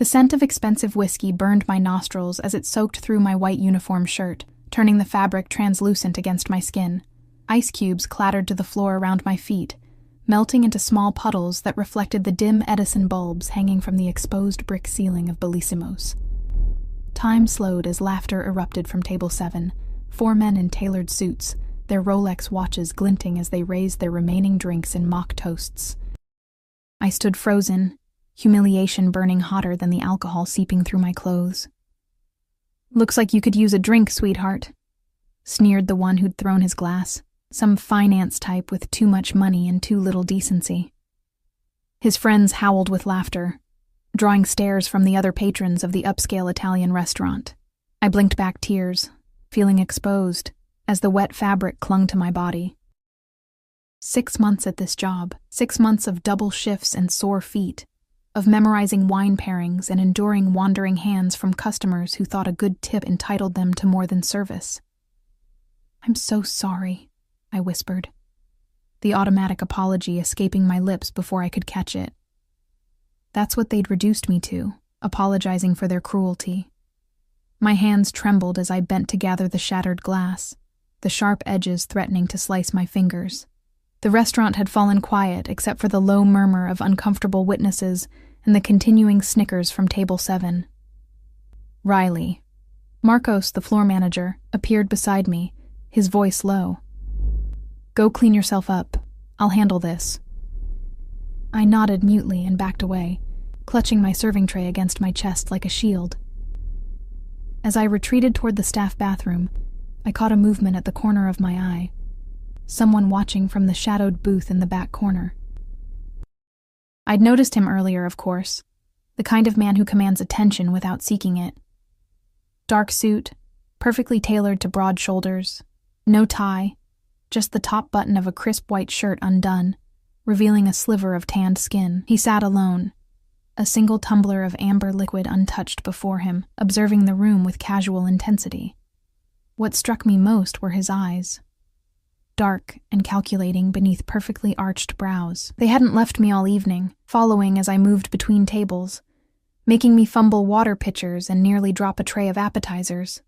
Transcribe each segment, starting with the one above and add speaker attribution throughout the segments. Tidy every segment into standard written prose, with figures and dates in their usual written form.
Speaker 1: The scent of expensive whiskey burned my nostrils as it soaked through my white uniform shirt, turning the fabric translucent against my skin. Ice cubes clattered to the floor around my feet, melting into small puddles that reflected the dim Edison bulbs hanging from the exposed brick ceiling of Bellisimo's. Time slowed as laughter erupted from table 7, 4 men in tailored suits, their Rolex watches glinting as they raised their remaining drinks in mock toasts. I stood frozen, humiliation burning hotter than the alcohol seeping through my clothes. "Looks like you could use a drink, sweetheart," sneered the one who'd thrown his glass, some finance type with too much money and too little decency. His friends howled with laughter, drawing stares from the other patrons of the upscale Italian restaurant. I blinked back tears, feeling exposed, as the wet fabric clung to my body. 6 months at this job, 6 months of double shifts and sore feet, of memorizing wine pairings and enduring wandering hands from customers who thought a good tip entitled them to more than service. "I'm so sorry," I whispered, the automatic apology escaping my lips before I could catch it. That's what they'd reduced me to, apologizing for their cruelty. My hands trembled as I bent to gather the shattered glass, the sharp edges threatening to slice my fingers. The restaurant had fallen quiet except for the low murmur of uncomfortable witnesses and the continuing snickers from table 7. Riley, Marcos, the floor manager, appeared beside me, his voice low. "Go clean yourself up. I'll handle this." I nodded mutely and backed away, clutching my serving tray against my chest like a shield. As I retreated toward the staff bathroom, I caught a movement at the corner of my eye. Someone watching from the shadowed booth in the back corner. I'd noticed him earlier, of course, the kind of man who commands attention without seeking it. Dark suit, perfectly tailored to broad shoulders, no tie, just the top button of a crisp white shirt undone, revealing a sliver of tanned skin. He sat alone, a single tumbler of amber liquid untouched before him, observing the room with casual intensity. What struck me most were his eyes. Dark and calculating beneath perfectly arched brows. They hadn't left me all evening, following as I moved between tables, making me fumble water pitchers and nearly drop a tray of appetizers.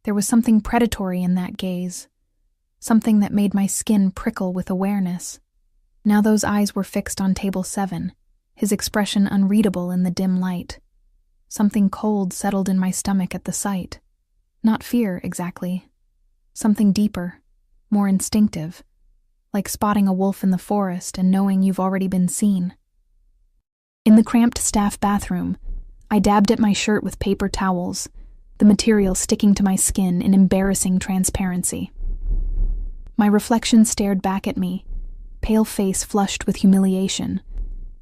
Speaker 1: There was something predatory in that gaze, something that made my skin prickle with awareness. Now those eyes were fixed on table 7, his expression unreadable in the dim light. Something cold settled in my stomach at the sight. Not fear, exactly. Something deeper, more instinctive, like spotting a wolf in the forest and knowing you've already been seen. In the cramped staff bathroom, I dabbed at my shirt with paper towels, the material sticking to my skin in embarrassing transparency. My reflection stared back at me, pale face flushed with humiliation,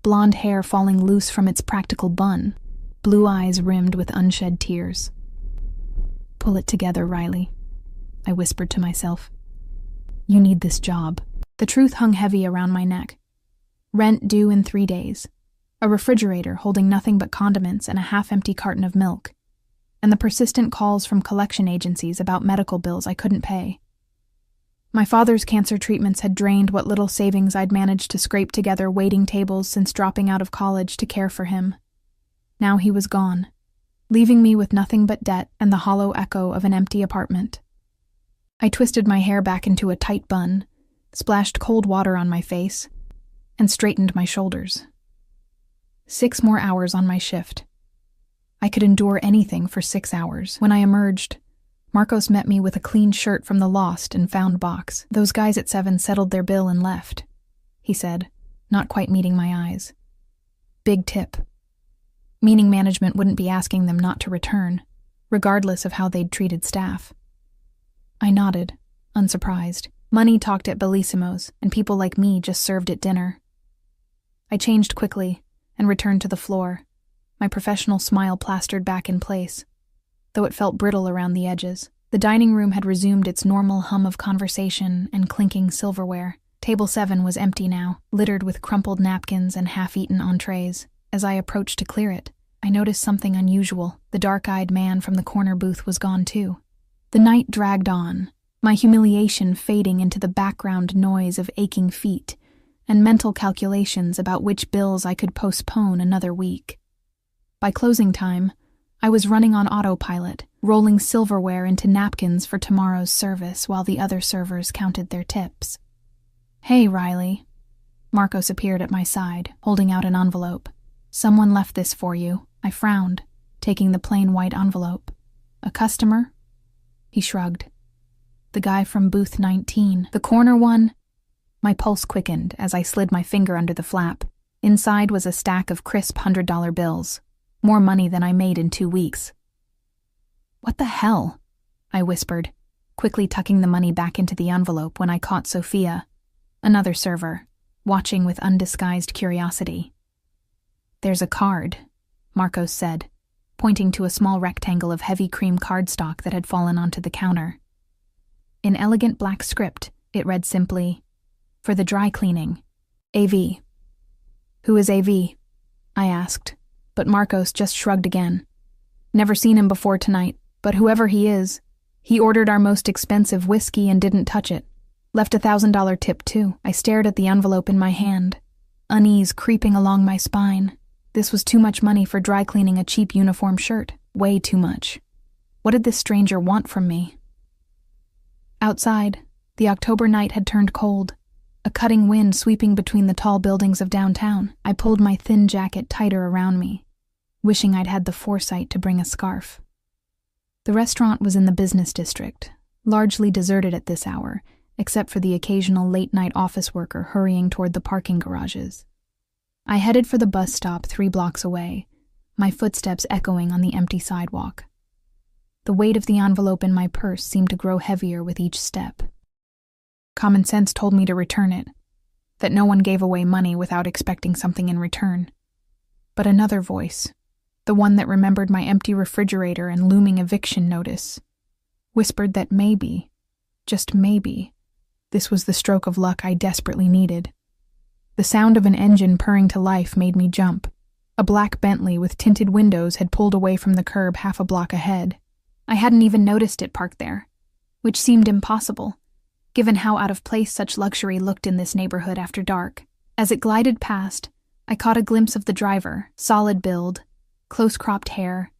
Speaker 1: blonde hair falling loose from its practical bun, blue eyes rimmed with unshed tears. "Pull it together, Riley," I whispered to myself. "You need this job." The truth hung heavy around my neck. Rent due in 3 days, a refrigerator holding nothing but condiments and a half-empty carton of milk, and the persistent calls from collection agencies about medical bills I couldn't pay. My father's cancer treatments had drained what little savings I'd managed to scrape together waiting tables since dropping out of college to care for him. Now he was gone, leaving me with nothing but debt and the hollow echo of an empty apartment. I twisted my hair back into a tight bun, splashed cold water on my face, and straightened my shoulders. 6 more hours on my shift. I could endure anything for 6 hours. When I emerged, Marcos met me with a clean shirt from the lost and found box. "Those guys at 7 settled their bill and left," he said, not quite meeting my eyes. "Big tip. Meaning management wouldn't be asking them not to return, regardless of how they'd treated staff." I nodded, unsurprised. Money talked at Bellissimo's, and people like me just served at dinner. I changed quickly and returned to the floor, my professional smile plastered back in place, though it felt brittle around the edges. The dining room had resumed its normal hum of conversation and clinking silverware. Table 7 was empty now, littered with crumpled napkins and half-eaten entrees. As I approached to clear it, I noticed something unusual. The dark-eyed man from the corner booth was gone too. The night dragged on, my humiliation fading into the background noise of aching feet and mental calculations about which bills I could postpone another week. By closing time, I was running on autopilot, rolling silverware into napkins for tomorrow's service while the other servers counted their tips. "Hey, Riley." Marcos appeared at my side, holding out an envelope. "Someone left this for you." I frowned, taking the plain white envelope. "A customer?" He shrugged. "The guy from booth 19. The corner one?" My pulse quickened as I slid my finger under the flap. Inside was a stack of crisp $100 bills. More money than I made in 2 weeks. "What the hell?" I whispered, quickly tucking the money back into the envelope when I caught Sophia, another server, watching with undisguised curiosity. "There's a card," Marcos said, pointing to a small rectangle of heavy cream cardstock that had fallen onto the counter. In elegant black script, it read simply, "For the dry cleaning. AV." "Who is AV?" I asked, but Marcos just shrugged again. "Never seen him before tonight, but whoever he is, he ordered our most expensive whiskey and didn't touch it. Left a $1,000 tip too." I stared at the envelope in my hand, unease creeping along my spine. This was too much money for dry cleaning a cheap uniform shirt. Way too much. What did this stranger want from me? Outside, the October night had turned cold, a cutting wind sweeping between the tall buildings of downtown. I pulled my thin jacket tighter around me, wishing I'd had the foresight to bring a scarf. The restaurant was in the business district, largely deserted at this hour, except for the occasional late-night office worker hurrying toward the parking garages. I headed for the bus stop 3 blocks away, my footsteps echoing on the empty sidewalk. The weight of the envelope in my purse seemed to grow heavier with each step. Common sense told me to return it, that no one gave away money without expecting something in return. But another voice, the one that remembered my empty refrigerator and looming eviction notice, whispered that maybe, just maybe, this was the stroke of luck I desperately needed. The sound of an engine purring to life made me jump. A black Bentley with tinted windows had pulled away from the curb half a block ahead. I hadn't even noticed it parked there, which seemed impossible, given how out of place such luxury looked in this neighborhood after dark. As it glided past, I caught a glimpse of the driver, solid build, close-cropped hair,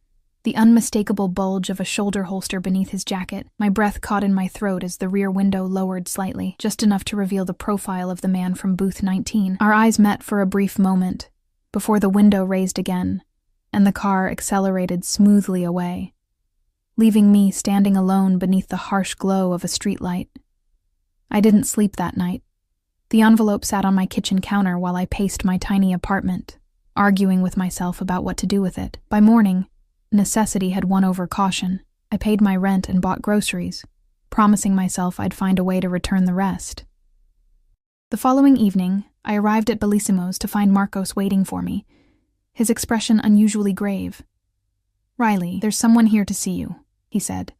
Speaker 1: the unmistakable bulge of a shoulder holster beneath his jacket. My breath caught in my throat as the rear window lowered slightly, just enough to reveal the profile of the man from booth 19. Our eyes met for a brief moment, before the window raised again, and the car accelerated smoothly away, leaving me standing alone beneath the harsh glow of a streetlight. I didn't sleep that night. The envelope sat on my kitchen counter while I paced my tiny apartment, arguing with myself about what to do with it. By morning, necessity had won over caution. I paid my rent and bought groceries, promising myself I'd find a way to return the rest. The following evening, I arrived at Bellissimo's to find Marcos waiting for me, his expression unusually grave. "Riley, there's someone here to see you," he said,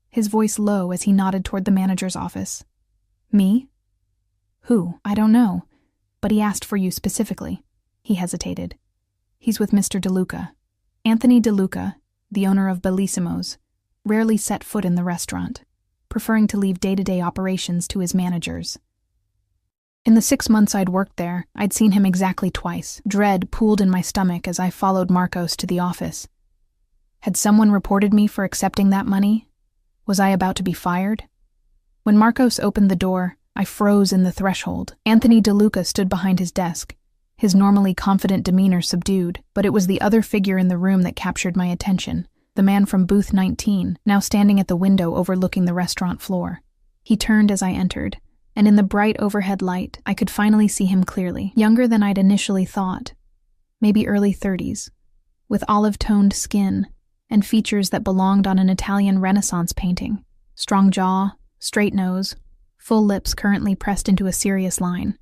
Speaker 1: his voice low as he nodded toward the manager's office. "Me? Who? I don't know, but he asked for you specifically." He hesitated. "He's with Mr. DeLuca." Anthony DeLuca, the owner of Bellissimo's, rarely set foot in the restaurant, preferring to leave day-to-day operations to his managers. In the 6 months I'd worked there, I'd seen him exactly twice. Dread pooled in my stomach as I followed Marcos to the office. Had someone reported me for accepting that money? Was I about to be fired? When Marcos opened the door, I froze in the threshold. Anthony DeLuca stood behind his desk, his normally confident demeanor subdued, but it was the other figure in the room that captured my attention, the man from booth 19, now standing at the window overlooking the restaurant floor. He turned as I entered, and in the bright overhead light, I could finally see him clearly. Younger than I'd initially thought, maybe early 30s, with olive-toned skin and features that belonged on an Italian Renaissance painting. Strong jaw, straight nose, full lips currently pressed into a serious line.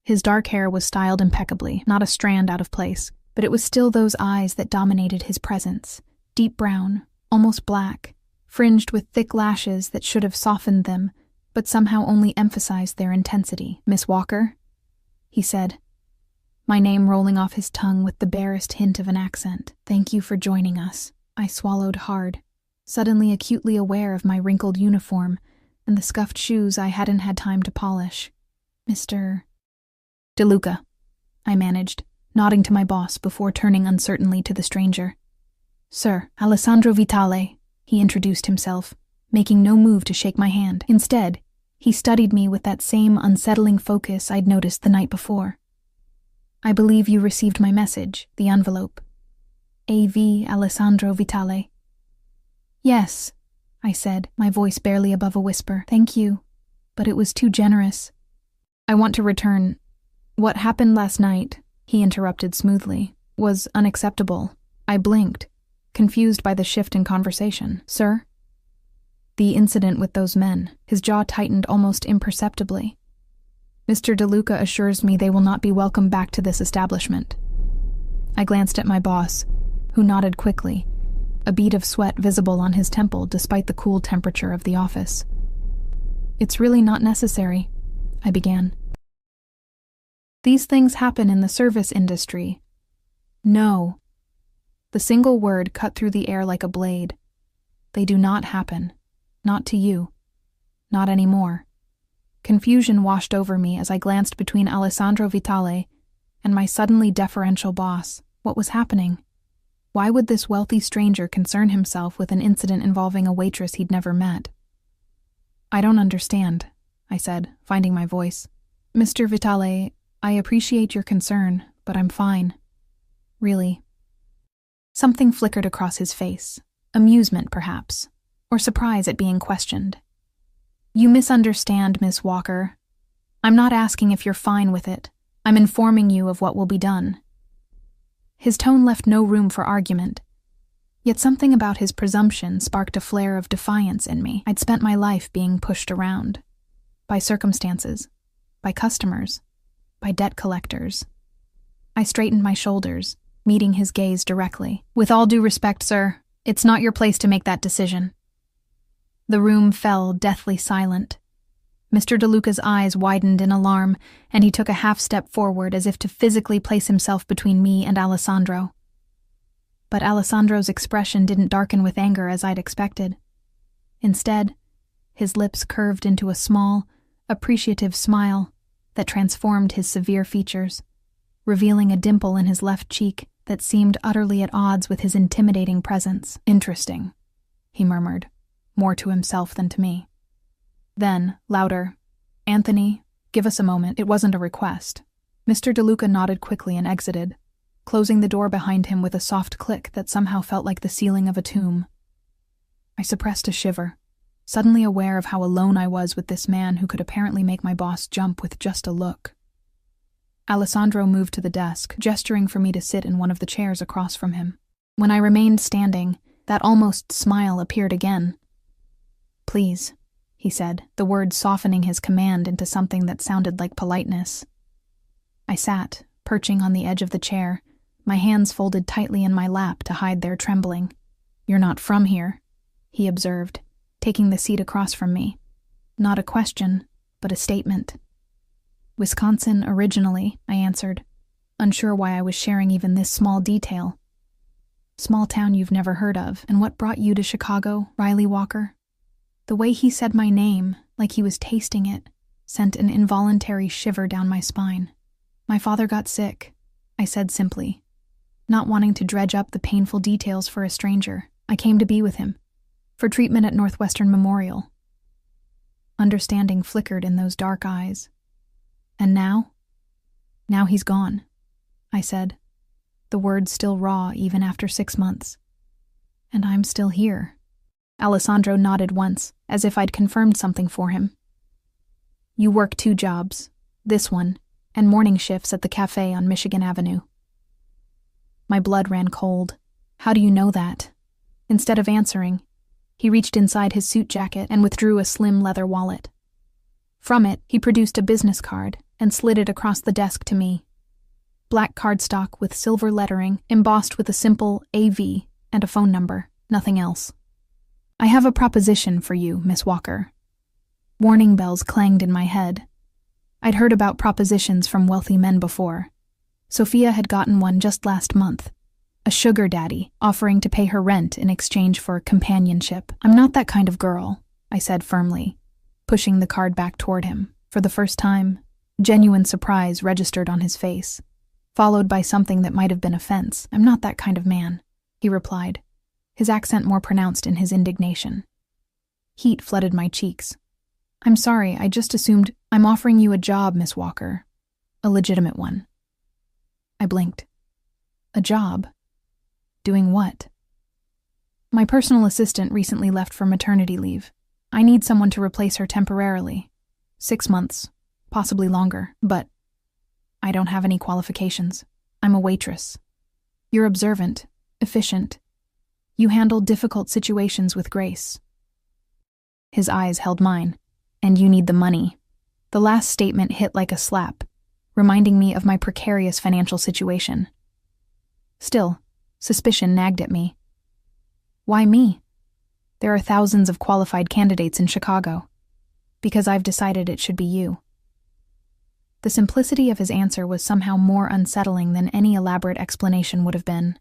Speaker 1: His dark hair was styled impeccably, not a strand out of place, but it was still those eyes that dominated his presence, deep brown, almost black, fringed with thick lashes that should have softened them, but somehow only emphasized their intensity. "Miss Walker?" he said, my name rolling off his tongue with the barest hint of an accent. "Thank you for joining us." I swallowed hard, suddenly acutely aware of my wrinkled uniform and the scuffed shoes I hadn't had time to polish. "Mr. DeLuca," I managed, nodding to my boss before turning uncertainly to the stranger. "Sir, Alessandro Vitale," he introduced himself, making no move to shake my hand. Instead, he studied me with that same unsettling focus I'd noticed the night before. "I believe you received my message, the envelope. A.V. Alessandro Vitale." "Yes," I said, my voice barely above a whisper. "Thank you, but it was too generous." "I want to return. What happened last night," he interrupted smoothly, "was unacceptable." I blinked, confused by the shift in conversation. "Sir?" "The incident with those men." His jaw tightened almost imperceptibly. "Mr. DeLuca assures me they will not be welcome back to this establishment." I glanced at my boss, who nodded quickly, a bead of sweat visible on his temple despite the cool temperature of the office. "It's really not necessary," I began. "These things happen in the service industry." "No." The single word cut through the air like a blade. "They do not happen. Not to you. Not anymore." Confusion washed over me as I glanced between Alessandro Vitale and my suddenly deferential boss. What was happening? Why would this wealthy stranger concern himself with an incident involving a waitress he'd never met? "I don't understand," I said, finding my voice. "Mr. Vitale, I appreciate your concern, but I'm fine. Really." Something flickered across his face. Amusement, perhaps, or surprise at being questioned. "You misunderstand, Miss Walker. I'm not asking if you're fine with it. I'm informing you of what will be done." His tone left no room for argument, yet something about his presumption sparked a flare of defiance in me. I'd spent my life being pushed around. By circumstances, by customers, by debt collectors. I straightened my shoulders, meeting his gaze directly. "With all due respect, sir, it's not your place to make that decision." The room fell deathly silent. Mr. DeLuca's eyes widened in alarm, and he took a half-step forward as if to physically place himself between me and Alessandro. But Alessandro's expression didn't darken with anger as I'd expected. Instead, his lips curved into a small, appreciative smile that transformed his severe features, revealing a dimple in his left cheek that seemed utterly at odds with his intimidating presence. "Interesting," he murmured, more to himself than to me. Then, louder, "Anthony, give us a moment. It wasn't a request." Mr. DeLuca nodded quickly and exited, closing the door behind him with a soft click that somehow felt like the ceiling of a tomb. I suppressed a shiver, suddenly aware of how alone I was with this man who could apparently make my boss jump with just a look. Alessandro moved to the desk, gesturing for me to sit in one of the chairs across from him. When I remained standing, that almost smile appeared again. "Please," he said, the words softening his command into something that sounded like politeness. I sat, perching on the edge of the chair, my hands folded tightly in my lap to hide their trembling. "You're not from here," he observed, taking the seat across from me. Not a question, but a statement. "Wisconsin originally," I answered, unsure why I was sharing even this small detail. "Small town you've never heard of, and what brought you to Chicago, Riley Walker?" The way he said my name, like he was tasting it, sent an involuntary shiver down my spine. "My father got sick," I said simply, not wanting to dredge up the painful details for a stranger. "I came to be with him, for treatment at Northwestern Memorial." Understanding flickered in those dark eyes. "And now?" "Now he's gone," I said, the words still raw even after 6 months. "And I'm still here." Alessandro nodded once, as if I'd confirmed something for him. "You work 2 jobs, this one, and morning shifts at the cafe on Michigan Avenue." My blood ran cold. "How do you know that?" Instead of answering, he reached inside his suit jacket and withdrew a slim leather wallet. From it, he produced a business card and slid it across the desk to me. Black cardstock with silver lettering embossed with a simple AV and a phone number, nothing else. "I have a proposition for you, Miss Walker." Warning bells clanged in my head. I'd heard about propositions from wealthy men before. Sophia had gotten one just last month. A sugar daddy offering to pay her rent in exchange for companionship. "I'm not that kind of girl," I said firmly, pushing the card back toward him. For the first time, genuine surprise registered on his face. followed by something that might have been offense. "I'm not that kind of man," he replied, his accent more pronounced in his indignation. Heat flooded my cheeks. "I'm sorry, I just assumed I'm offering you a job, Miss Walker. A legitimate one." I blinked. "A job? Doing what?" "My personal assistant recently left for maternity leave. I need someone to replace her temporarily. 6 months, possibly longer, but I don't have any qualifications. I'm a waitress. You're observant, efficient. You handle difficult situations with grace." His eyes held mine. "And you need the money." The last statement hit like a slap, reminding me of my precarious financial situation. Still, suspicion nagged at me. "Why me? There are thousands of qualified candidates in Chicago." "Because I've decided it should be you." The simplicity of his answer was somehow more unsettling than any elaborate explanation would have been.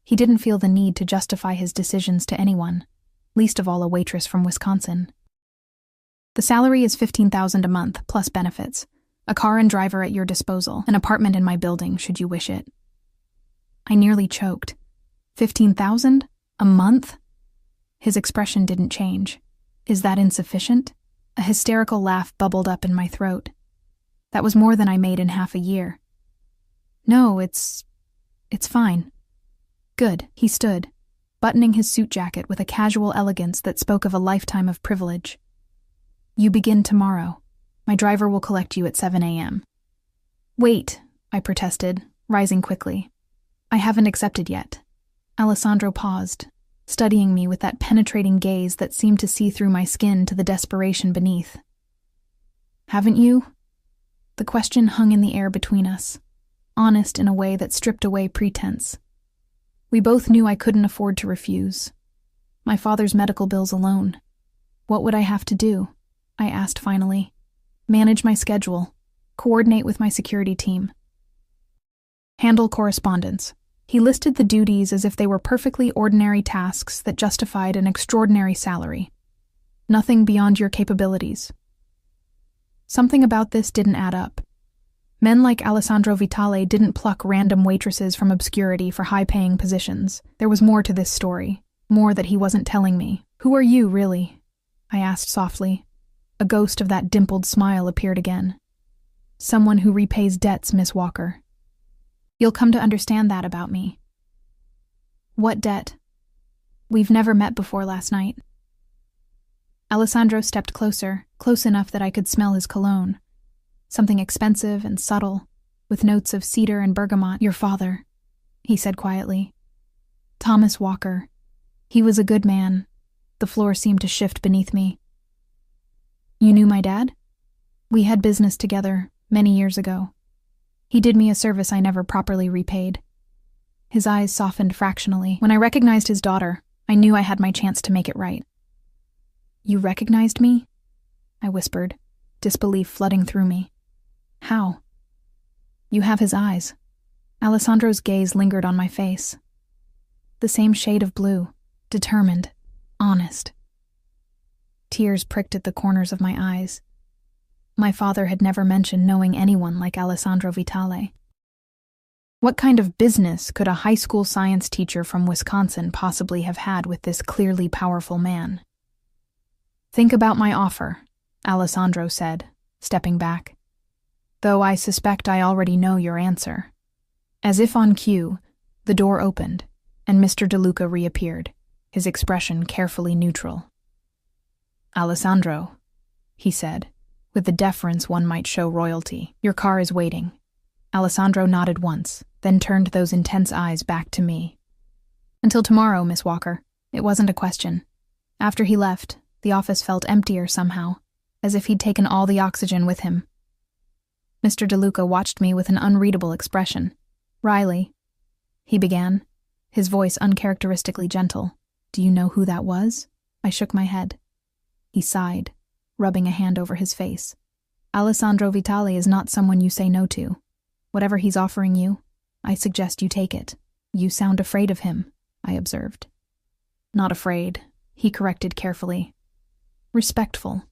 Speaker 1: He didn't feel the need to justify his decisions to anyone, least of all a waitress from Wisconsin. "The salary is $15,000 a month, plus benefits. A car and driver at your disposal, an apartment in my building, should you wish it." I nearly choked. 15,000? A month? His expression didn't change. "Is that insufficient?" A hysterical laugh bubbled up in my throat. "That was more than I made in half a year." "No, it's fine." "Good." He stood, buttoning his suit jacket with a casual elegance that spoke of a lifetime of privilege. "You begin tomorrow. My driver will collect you at 7 a.m. "Wait," I protested, rising quickly. "I haven't accepted yet." Alessandro paused, studying me with that penetrating gaze that seemed to see through my skin to the desperation beneath. "Haven't you?" The question hung in the air between us, honest in a way that stripped away pretense. We both knew I couldn't afford to refuse. My father's medical bills alone. What would I have to do? I asked finally. "Manage my schedule. Coordinate with my security team. Handle correspondence." He listed the duties as if they were perfectly ordinary tasks that justified an extraordinary salary. "Nothing beyond your capabilities." Something about this didn't add up. Men like Alessandro Vitale didn't pluck random waitresses from obscurity for high-paying positions. There was more to this story, more that he wasn't telling me. "Who are you, really?" I asked softly. A ghost of that dimpled smile appeared again. "Someone who repays debts, Miss Walker. You'll come to understand that about me." "What debt?" "We've never met before last night." Alessandro stepped closer, close enough that I could smell his cologne. Something expensive and subtle, with notes of cedar and bergamot. "Your father," he said quietly. "Thomas Walker. He was a good man." The floor seemed to shift beneath me. "You knew my dad?" "We had business together many years ago. He did me a service I never properly repaid." His eyes softened fractionally. When I recognized his daughter, I knew I had my chance to make it right. "You recognized me?" I whispered, disbelief flooding through me. "How?" "You have his eyes." Alessandro's gaze lingered on my face. The same shade of blue, determined, honest. Tears pricked at the corners of my eyes. My father had never mentioned knowing anyone like Alessandro Vitale. What kind of business could a high school science teacher from Wisconsin possibly have had with this clearly powerful man? "Think about my offer," Alessandro said, stepping back. "Though I suspect I already know your answer." As if on cue, the door opened, and Mr. DeLuca reappeared, his expression carefully neutral. "Alessandro," he said, with the deference one might show royalty, "your car is waiting." Alessandro nodded once, then turned those intense eyes back to me. "Until tomorrow, Miss Walker." It wasn't a question. After he left, the office felt emptier somehow, as if he'd taken all the oxygen with him. Mr. DeLuca watched me with an unreadable expression. "Riley," he began, his voice uncharacteristically gentle. "Do you know who that was?" I shook my head. He sighed, rubbing a hand over his face. "Alessandro Vitale is not someone you say no to. Whatever he's offering you, I suggest you take it." "You sound afraid of him," I observed. "Not afraid," he corrected carefully. "Respectful.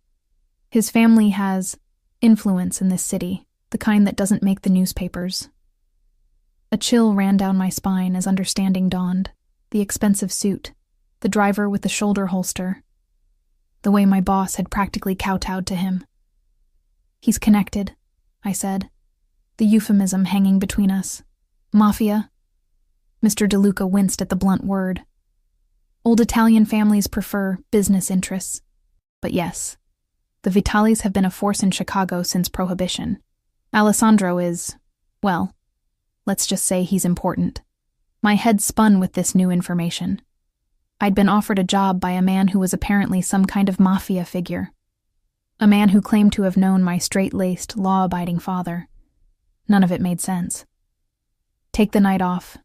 Speaker 1: His family has influence in this city, the kind that doesn't make the newspapers. A chill ran down my spine as understanding dawned. The expensive suit, the driver with the shoulder holster, the way my boss had practically kowtowed to him. "He's connected," I said, the euphemism hanging between us. "Mafia?" Mr. DeLuca winced at the blunt word. "Old Italian families prefer business interests. But yes, the Vitales have been a force in Chicago since Prohibition. Alessandro is, well, let's just say he's important." My head spun with this new information. I'd been offered a job by a man who was apparently some kind of mafia figure. A man who claimed to have known my straight-laced, law-abiding father. None of it made sense. "Take the night off,"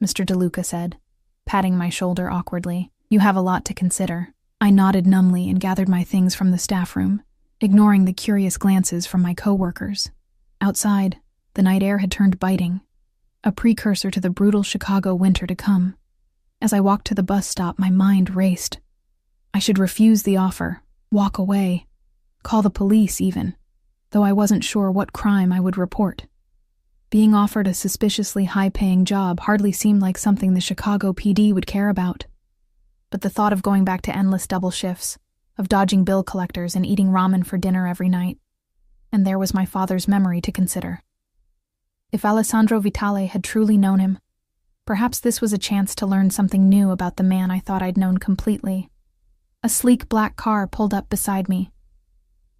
Speaker 1: Mr. DeLuca said, patting my shoulder awkwardly. "You have a lot to consider." I nodded numbly and gathered my things from the staff room, ignoring the curious glances from my co-workers. Outside, the night air had turned biting, a precursor to the brutal Chicago winter to come. As I walked to the bus stop, my mind raced. I should refuse the offer, walk away, call the police even, though I wasn't sure what crime I would report. Being offered a suspiciously high-paying job hardly seemed like something the Chicago PD would care about. But the thought of going back to endless double shifts, of dodging bill collectors and eating ramen for dinner every night, and there was my father's memory to consider. If Alessandro Vitale had truly known him, perhaps this was a chance to learn something new about the man I thought I'd known completely. A sleek black car pulled up beside me,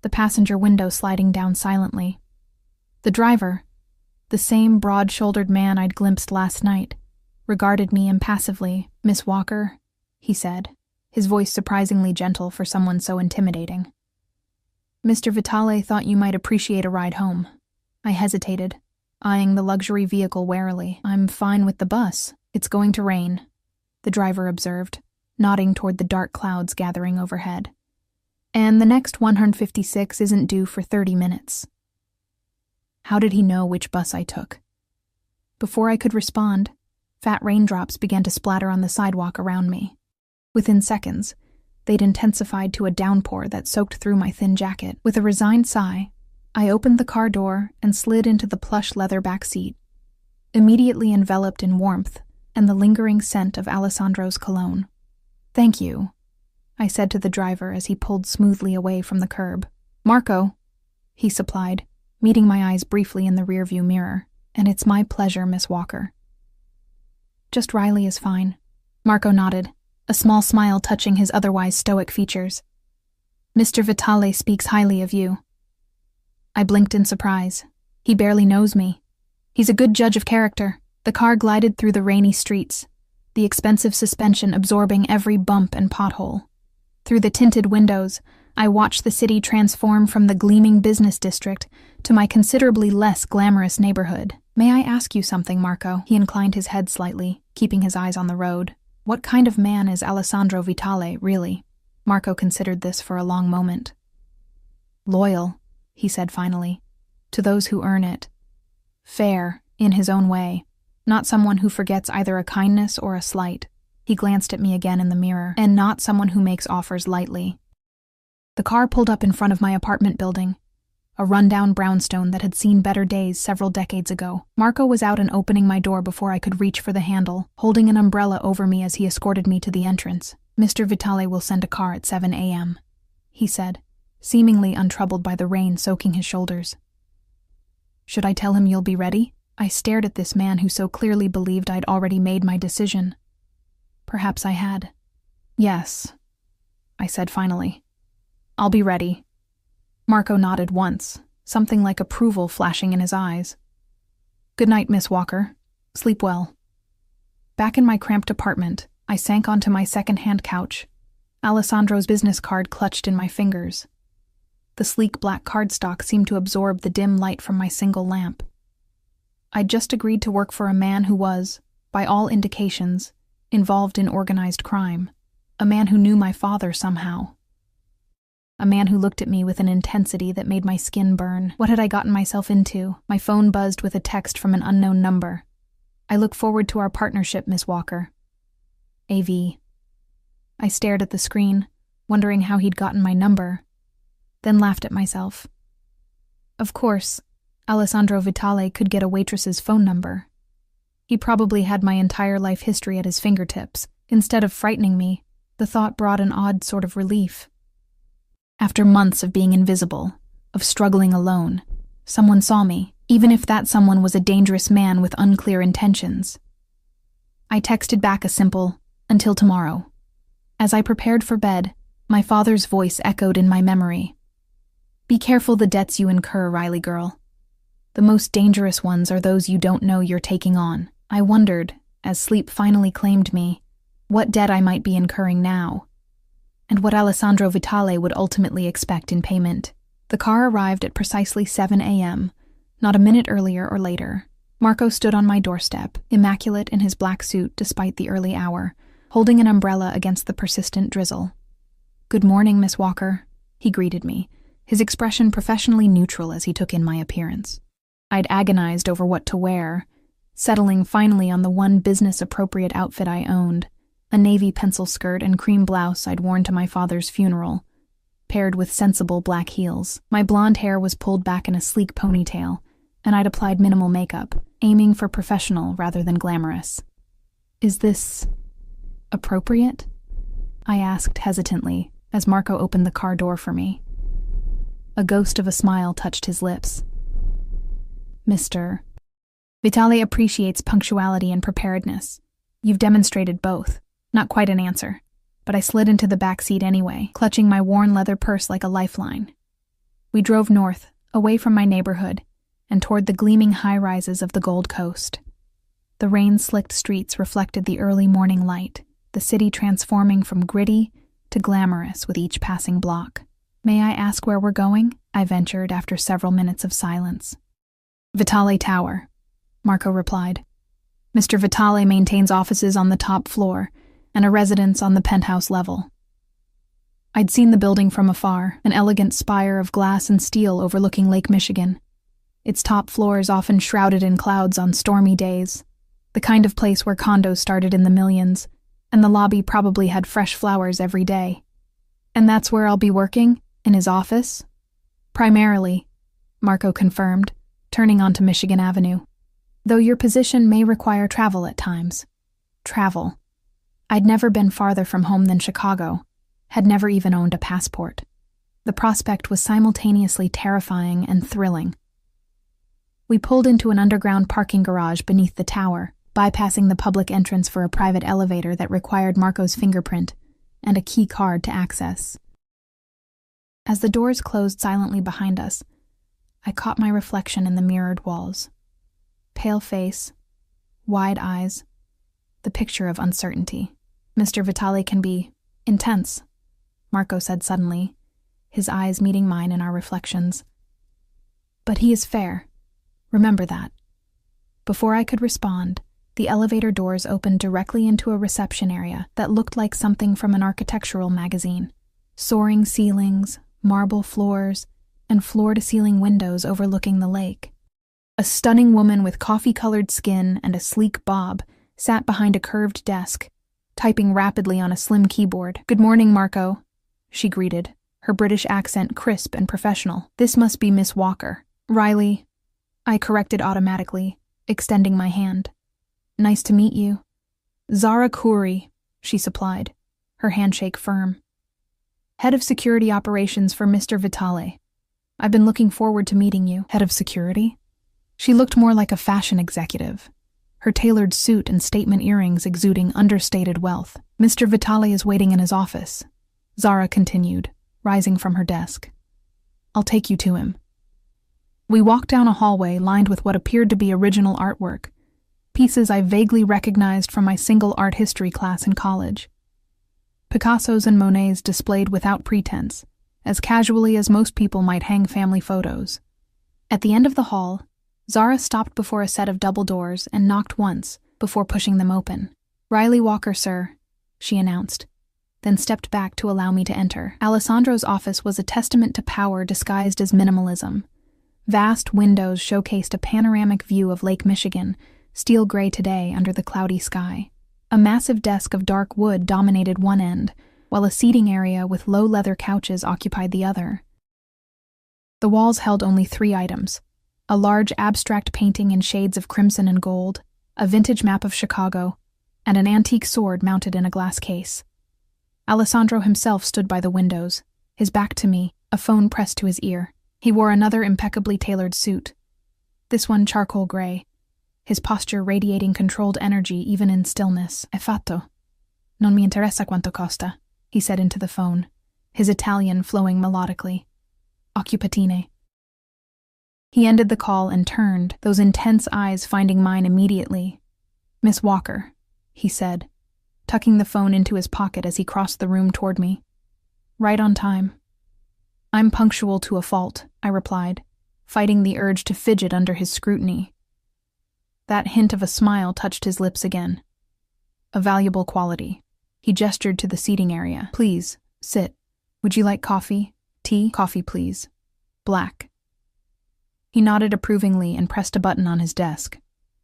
Speaker 1: the passenger window sliding down silently. The driver, the same broad-shouldered man I'd glimpsed last night, regarded me impassively. "Miss Walker," he said, his voice surprisingly gentle for someone so intimidating. "Mr. Vitale thought you might appreciate a ride home." I hesitated, eyeing the luxury vehicle warily. "I'm fine with the bus. It's going to rain," the driver observed, nodding toward the dark clouds gathering overhead. "And the next 156 isn't due for 30 minutes. How did he know which bus I took? Before I could respond, fat raindrops began to splatter on the sidewalk around me. Within seconds, they'd intensified to a downpour that soaked through my thin jacket. With a resigned sigh, I opened the car door and slid into the plush leather back seat, immediately enveloped in warmth and the lingering scent of Alessandro's cologne. "Thank you," I said to the driver as he pulled smoothly away from the curb. "Marco," he supplied, meeting my eyes briefly in the rearview mirror. "And it's my pleasure, Miss Walker." "Just Riley is fine." Marco nodded, a small smile touching his otherwise stoic features. "Mr. Vitale speaks highly of you." I blinked in surprise. He barely knows me. He's a good judge of character. The car glided through the rainy streets, the expensive suspension absorbing every bump and pothole. Through the tinted windows, I watched the city transform from the gleaming business district to my considerably less glamorous neighborhood. "May I ask you something, Marco?" He inclined his head slightly, keeping his eyes on the road. "What kind of man is Alessandro Vitale, really?" Marco considered this for a long moment. "Loyal," he said finally, "to those who earn it. Fair, in his own way. Not someone who forgets either a kindness or a slight." He glanced at me again in the mirror. "And not someone who makes offers lightly." The car pulled up in front of my apartment building, a rundown brownstone that had seen better days several decades ago. Marco was out and opening my door before I could reach for the handle, holding an umbrella over me as he escorted me to the entrance. "Mr. Vitale will send a car at 7 a.m., he said, seemingly untroubled by the rain soaking his shoulders. "Should I tell him you'll be ready?" I stared at this man who so clearly believed I'd already made my decision. Perhaps I had. "Yes," I said finally. "I'll be ready." Marco nodded once, something like approval flashing in his eyes. "Good night, Miss Walker. Sleep well." Back in my cramped apartment, I sank onto my second-hand couch, Alessandro's business card clutched in my fingers. The sleek black cardstock seemed to absorb the dim light from my single lamp. I'd just agreed to work for a man who was, by all indications, involved in organized crime, a man who knew my father somehow. A man who looked at me with an intensity that made my skin burn. What had I gotten myself into? My phone buzzed with a text from an unknown number. "I look forward to our partnership, Miss Walker. AV." I stared at the screen, wondering how he'd gotten my number, then laughed at myself. Of course, Alessandro Vitale could get a waitress's phone number. He probably had my entire life history at his fingertips. Instead of frightening me, the thought brought an odd sort of relief. After months of being invisible, of struggling alone, someone saw me, even if that someone was a dangerous man with unclear intentions. I texted back a simple, "Until tomorrow." As I prepared for bed, my father's voice echoed in my memory. "Be careful the debts you incur, Riley girl. The most dangerous ones are those you don't know you're taking on." I wondered, as sleep finally claimed me, what debt I might be incurring now, and what Alessandro Vitale would ultimately expect in payment. The car arrived at precisely 7 a.m., not a minute earlier or later. Marco stood on my doorstep, immaculate in his black suit despite the early hour, holding an umbrella against the persistent drizzle. "Good morning, Miss Walker," he greeted me, his expression professionally neutral as he took in my appearance. I'd agonized over what to wear, settling finally on the one business-appropriate outfit I owned, a navy pencil skirt and cream blouse I'd worn to my father's funeral, paired with sensible black heels. My blonde hair was pulled back in a sleek ponytail, and I'd applied minimal makeup, aiming for professional rather than glamorous. "Is this appropriate?" I asked hesitantly as Marco opened the car door for me. A ghost of a smile touched his lips. "Mr. Vitale appreciates punctuality and preparedness. You've demonstrated both." Not quite an answer, but I slid into the back seat anyway, clutching my worn leather purse like a lifeline. We drove north, away from my neighborhood, and toward the gleaming high-rises of the Gold Coast. The rain-slicked streets reflected the early morning light, the city transforming from gritty to glamorous with each passing block. "May I ask where we're going?" I ventured after several minutes of silence. "Vitale Tower," Marco replied. "Mr. Vitale maintains offices on the top floor and a residence on the penthouse level." I'd seen the building from afar, an elegant spire of glass and steel overlooking Lake Michigan. Its top floors often shrouded in clouds on stormy days, the kind of place where condos started in the millions, and the lobby probably had fresh flowers every day. "And that's where I'll be working? In his office?" "Primarily," Marco confirmed, turning onto Michigan Avenue. "Though your position may require travel at times." Travel. I'd never been farther from home than Chicago, had never even owned a passport. The prospect was simultaneously terrifying and thrilling. We pulled into an underground parking garage beneath the tower, bypassing the public entrance for a private elevator that required Marco's fingerprint and a key card to access. As the doors closed silently behind us, I caught my reflection in the mirrored walls. Pale face, wide eyes, the picture of uncertainty. "Mr. Vitale can be intense," Marco said suddenly, his eyes meeting mine in our reflections. "But he is fair. Remember that." Before I could respond, the elevator doors opened directly into a reception area that looked like something from an architectural magazine. Soaring ceilings, marble floors, and floor-to-ceiling windows overlooking the lake. A stunning woman with coffee-colored skin and a sleek bob sat behind a curved desk, typing rapidly on a slim keyboard. "Good morning, Marco," she greeted, her British accent crisp and professional. "This must be Miss Walker." "Riley," I corrected automatically, extending my hand. "Nice to meet you." "Zara Khoury," she supplied, her handshake firm. "Head of Security Operations for Mr. Vitale. I've been looking forward to meeting you." "Head of Security?" She looked more like a fashion executive, her tailored suit and statement earrings exuding understated wealth. "Mr. Vitale is waiting in his office," Zara continued, rising from her desk. "I'll take you to him." We walked down a hallway lined with what appeared to be original artwork, pieces I vaguely recognized from my single art history class in college. Picassos and Monets displayed without pretense, as casually as most people might hang family photos. At the end of the hall, Zara stopped before a set of double doors and knocked once before pushing them open. "Riley Walker, sir," she announced, then stepped back to allow me to enter. Alessandro's office was a testament to power disguised as minimalism. Vast windows showcased a panoramic view of Lake Michigan, steel gray today under the cloudy sky. A massive desk of dark wood dominated one end, while a seating area with low leather couches occupied the other. The walls held only 3 items: a large abstract painting in shades of crimson and gold, a vintage map of Chicago, and an antique sword mounted in a glass case. Alessandro himself stood by the windows, his back to me, a phone pressed to his ear. He wore another impeccably tailored suit, this one charcoal gray, his posture radiating controlled energy even in stillness. "È fatto. Non mi interessa quanto costa," he said into the phone, his Italian flowing melodically. "Occupatine." He ended the call and turned, those intense eyes finding mine immediately. "Miss Walker," he said, tucking the phone into his pocket as he crossed the room toward me. "Right on time." "I'm punctual to a fault," I replied, fighting the urge to fidget under his scrutiny. That hint of a smile touched his lips again. "A valuable quality." He gestured to the seating area. "Please, sit. Would you like coffee? Tea? Coffee, please. Black." He nodded approvingly and pressed a button on his desk.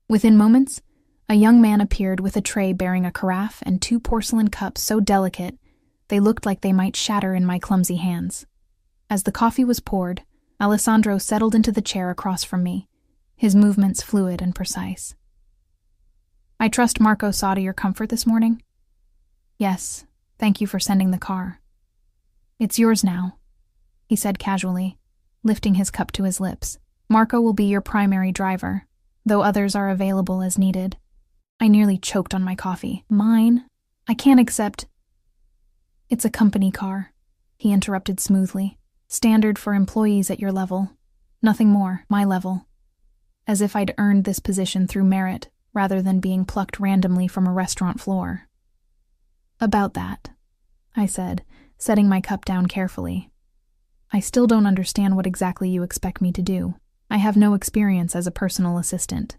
Speaker 1: Within moments, a young man appeared with a tray bearing a carafe and 2 porcelain cups so delicate they looked like they might shatter in my clumsy hands. As the coffee was poured, Alessandro settled into the chair across from me, his movements fluid and precise. "I trust Marco saw to your comfort this morning?" "Yes, thank you for sending the car." "It's yours now," he said casually, lifting his cup to his lips. "Marco will be your primary driver, though others are available as needed." I nearly choked on my coffee. "Mine? I can't accept—" "It's a company car," he interrupted smoothly. "Standard for employees at your level. Nothing more, my level. As if I'd earned this position through merit, rather than being plucked randomly from a restaurant floor." "About that," I said, setting my cup down carefully. "I still don't understand what exactly you expect me to do. I have no experience as a personal assistant."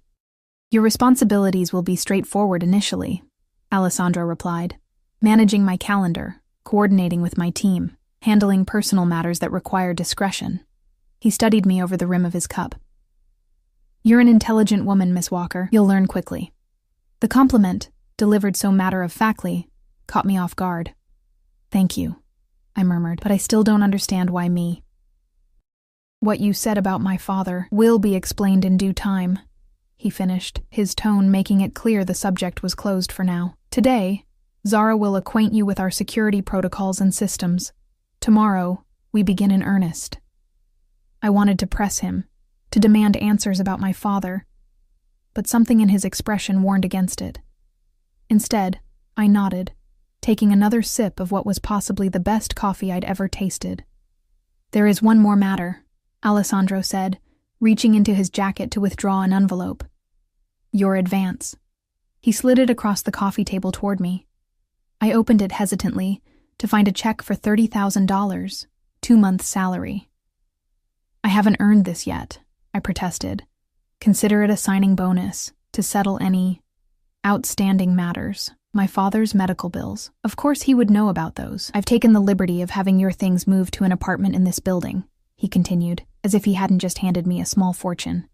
Speaker 1: "Your responsibilities will be straightforward initially," Alessandro replied. "Managing my calendar, coordinating with my team, handling personal matters that require discretion." He studied me over the rim of his cup. "You're an intelligent woman, Miss Walker. You'll learn quickly." The compliment, delivered so matter-of-factly, caught me off guard. "Thank you," I murmured, "but I still don't understand why me." "What you said about my father will be explained in due time," he finished, his tone making it clear the subject was closed for now. "Today, Zara will acquaint you with our security protocols and systems. Tomorrow, we begin in earnest." I wanted to press him, to demand answers about my father, but something in his expression warned against it. Instead, I nodded, taking another sip of what was possibly the best coffee I'd ever tasted. "There is one more matter," Alessandro said, reaching into his jacket to withdraw an envelope. "Your advance." He slid it across the coffee table toward me. I opened it hesitantly to find a check for $30,000, 2 months' salary. "I haven't earned this yet," I protested. "Consider it a signing bonus to settle any outstanding matters. My father's medical bills. Of course he would know about those. I've taken the liberty of having your things moved to an apartment in this building," he continued, as if he hadn't just handed me a small fortune.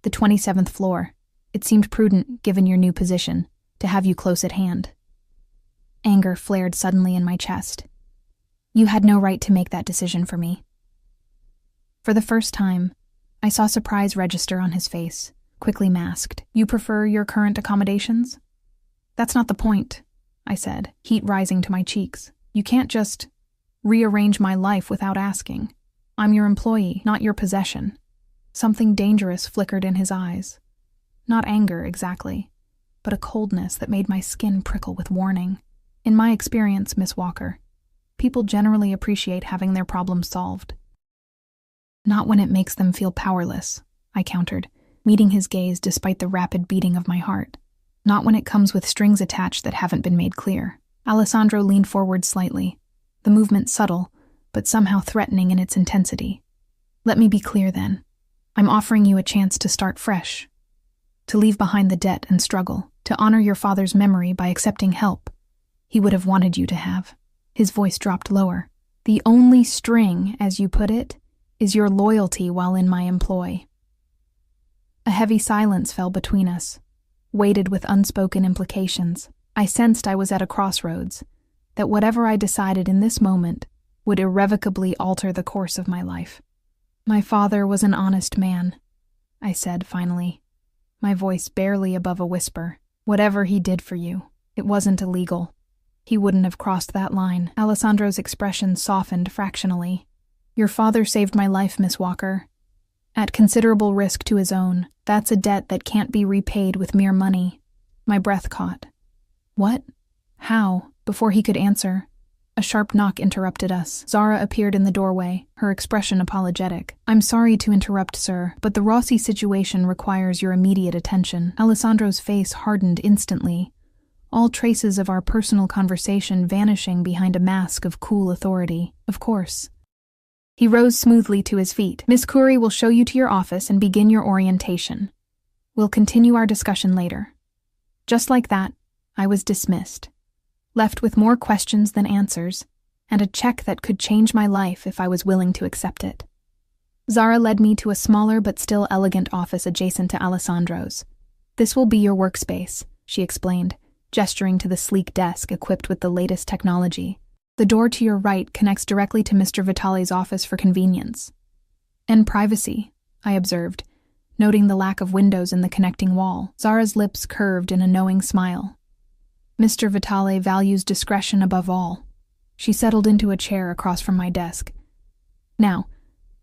Speaker 1: "The 27th floor. It seemed prudent, given your new position, to have you close at hand." Anger flared suddenly in my chest. "You had no right to make that decision for me." For the first time, I saw surprise register on his face, quickly masked. "You prefer your current accommodations?" "That's not the point," I said, heat rising to my cheeks. "You can't just rearrange my life without asking. I'm your employee, not your possession." Something dangerous flickered in his eyes. Not anger, exactly, but a coldness that made my skin prickle with warning. "In my experience, Miss Walker, people generally appreciate having their problems solved." "Not when it makes them feel powerless," I countered, meeting his gaze despite the rapid beating of my heart. "Not when it comes with strings attached that haven't been made clear." Alessandro leaned forward slightly, the movement subtle, but somehow threatening in its intensity. "Let me be clear then. I'm offering you a chance to start fresh, to leave behind the debt and struggle, to honor your father's memory by accepting help he would have wanted you to have." His voice dropped lower. "The only string, as you put it, is your loyalty while in my employ." A heavy silence fell between us, weighted with unspoken implications. I sensed I was at a crossroads, that whatever I decided in this moment would irrevocably alter the course of my life. "My father was an honest man," I said finally. my voice barely above a whisper. Whatever he did for you, it wasn't illegal. He wouldn't have crossed that line. Alessandro's expression softened fractionally. Your father saved my life, Miss Walker. At considerable risk to his own. That's a debt that can't be repaid with mere money. My breath caught. What? How? Before he could answer, a sharp knock interrupted us. Zara appeared in the doorway, her expression apologetic. I'm sorry to interrupt, sir, but the Rossi situation requires your immediate attention. Alessandro's face hardened instantly, all traces of our personal conversation vanishing behind a mask of cool authority. Of course. He rose smoothly to his feet. Miss Curry will show you to your office and begin your orientation. We'll continue our discussion later. Just like that, I was dismissed, left with more questions than answers, and a check that could change my life if I was willing to accept it. Zara led me to a smaller but still elegant office adjacent to Alessandro's. This will be your workspace, she explained, gesturing to the sleek desk equipped with the latest technology. The door to your right connects directly to Mr. Vitale's office for convenience. And privacy, I observed, noting the lack of windows in the connecting wall. Zara's lips curved in a knowing smile. Mr. Vitale values discretion above all. She settled into a chair across from my desk. Now,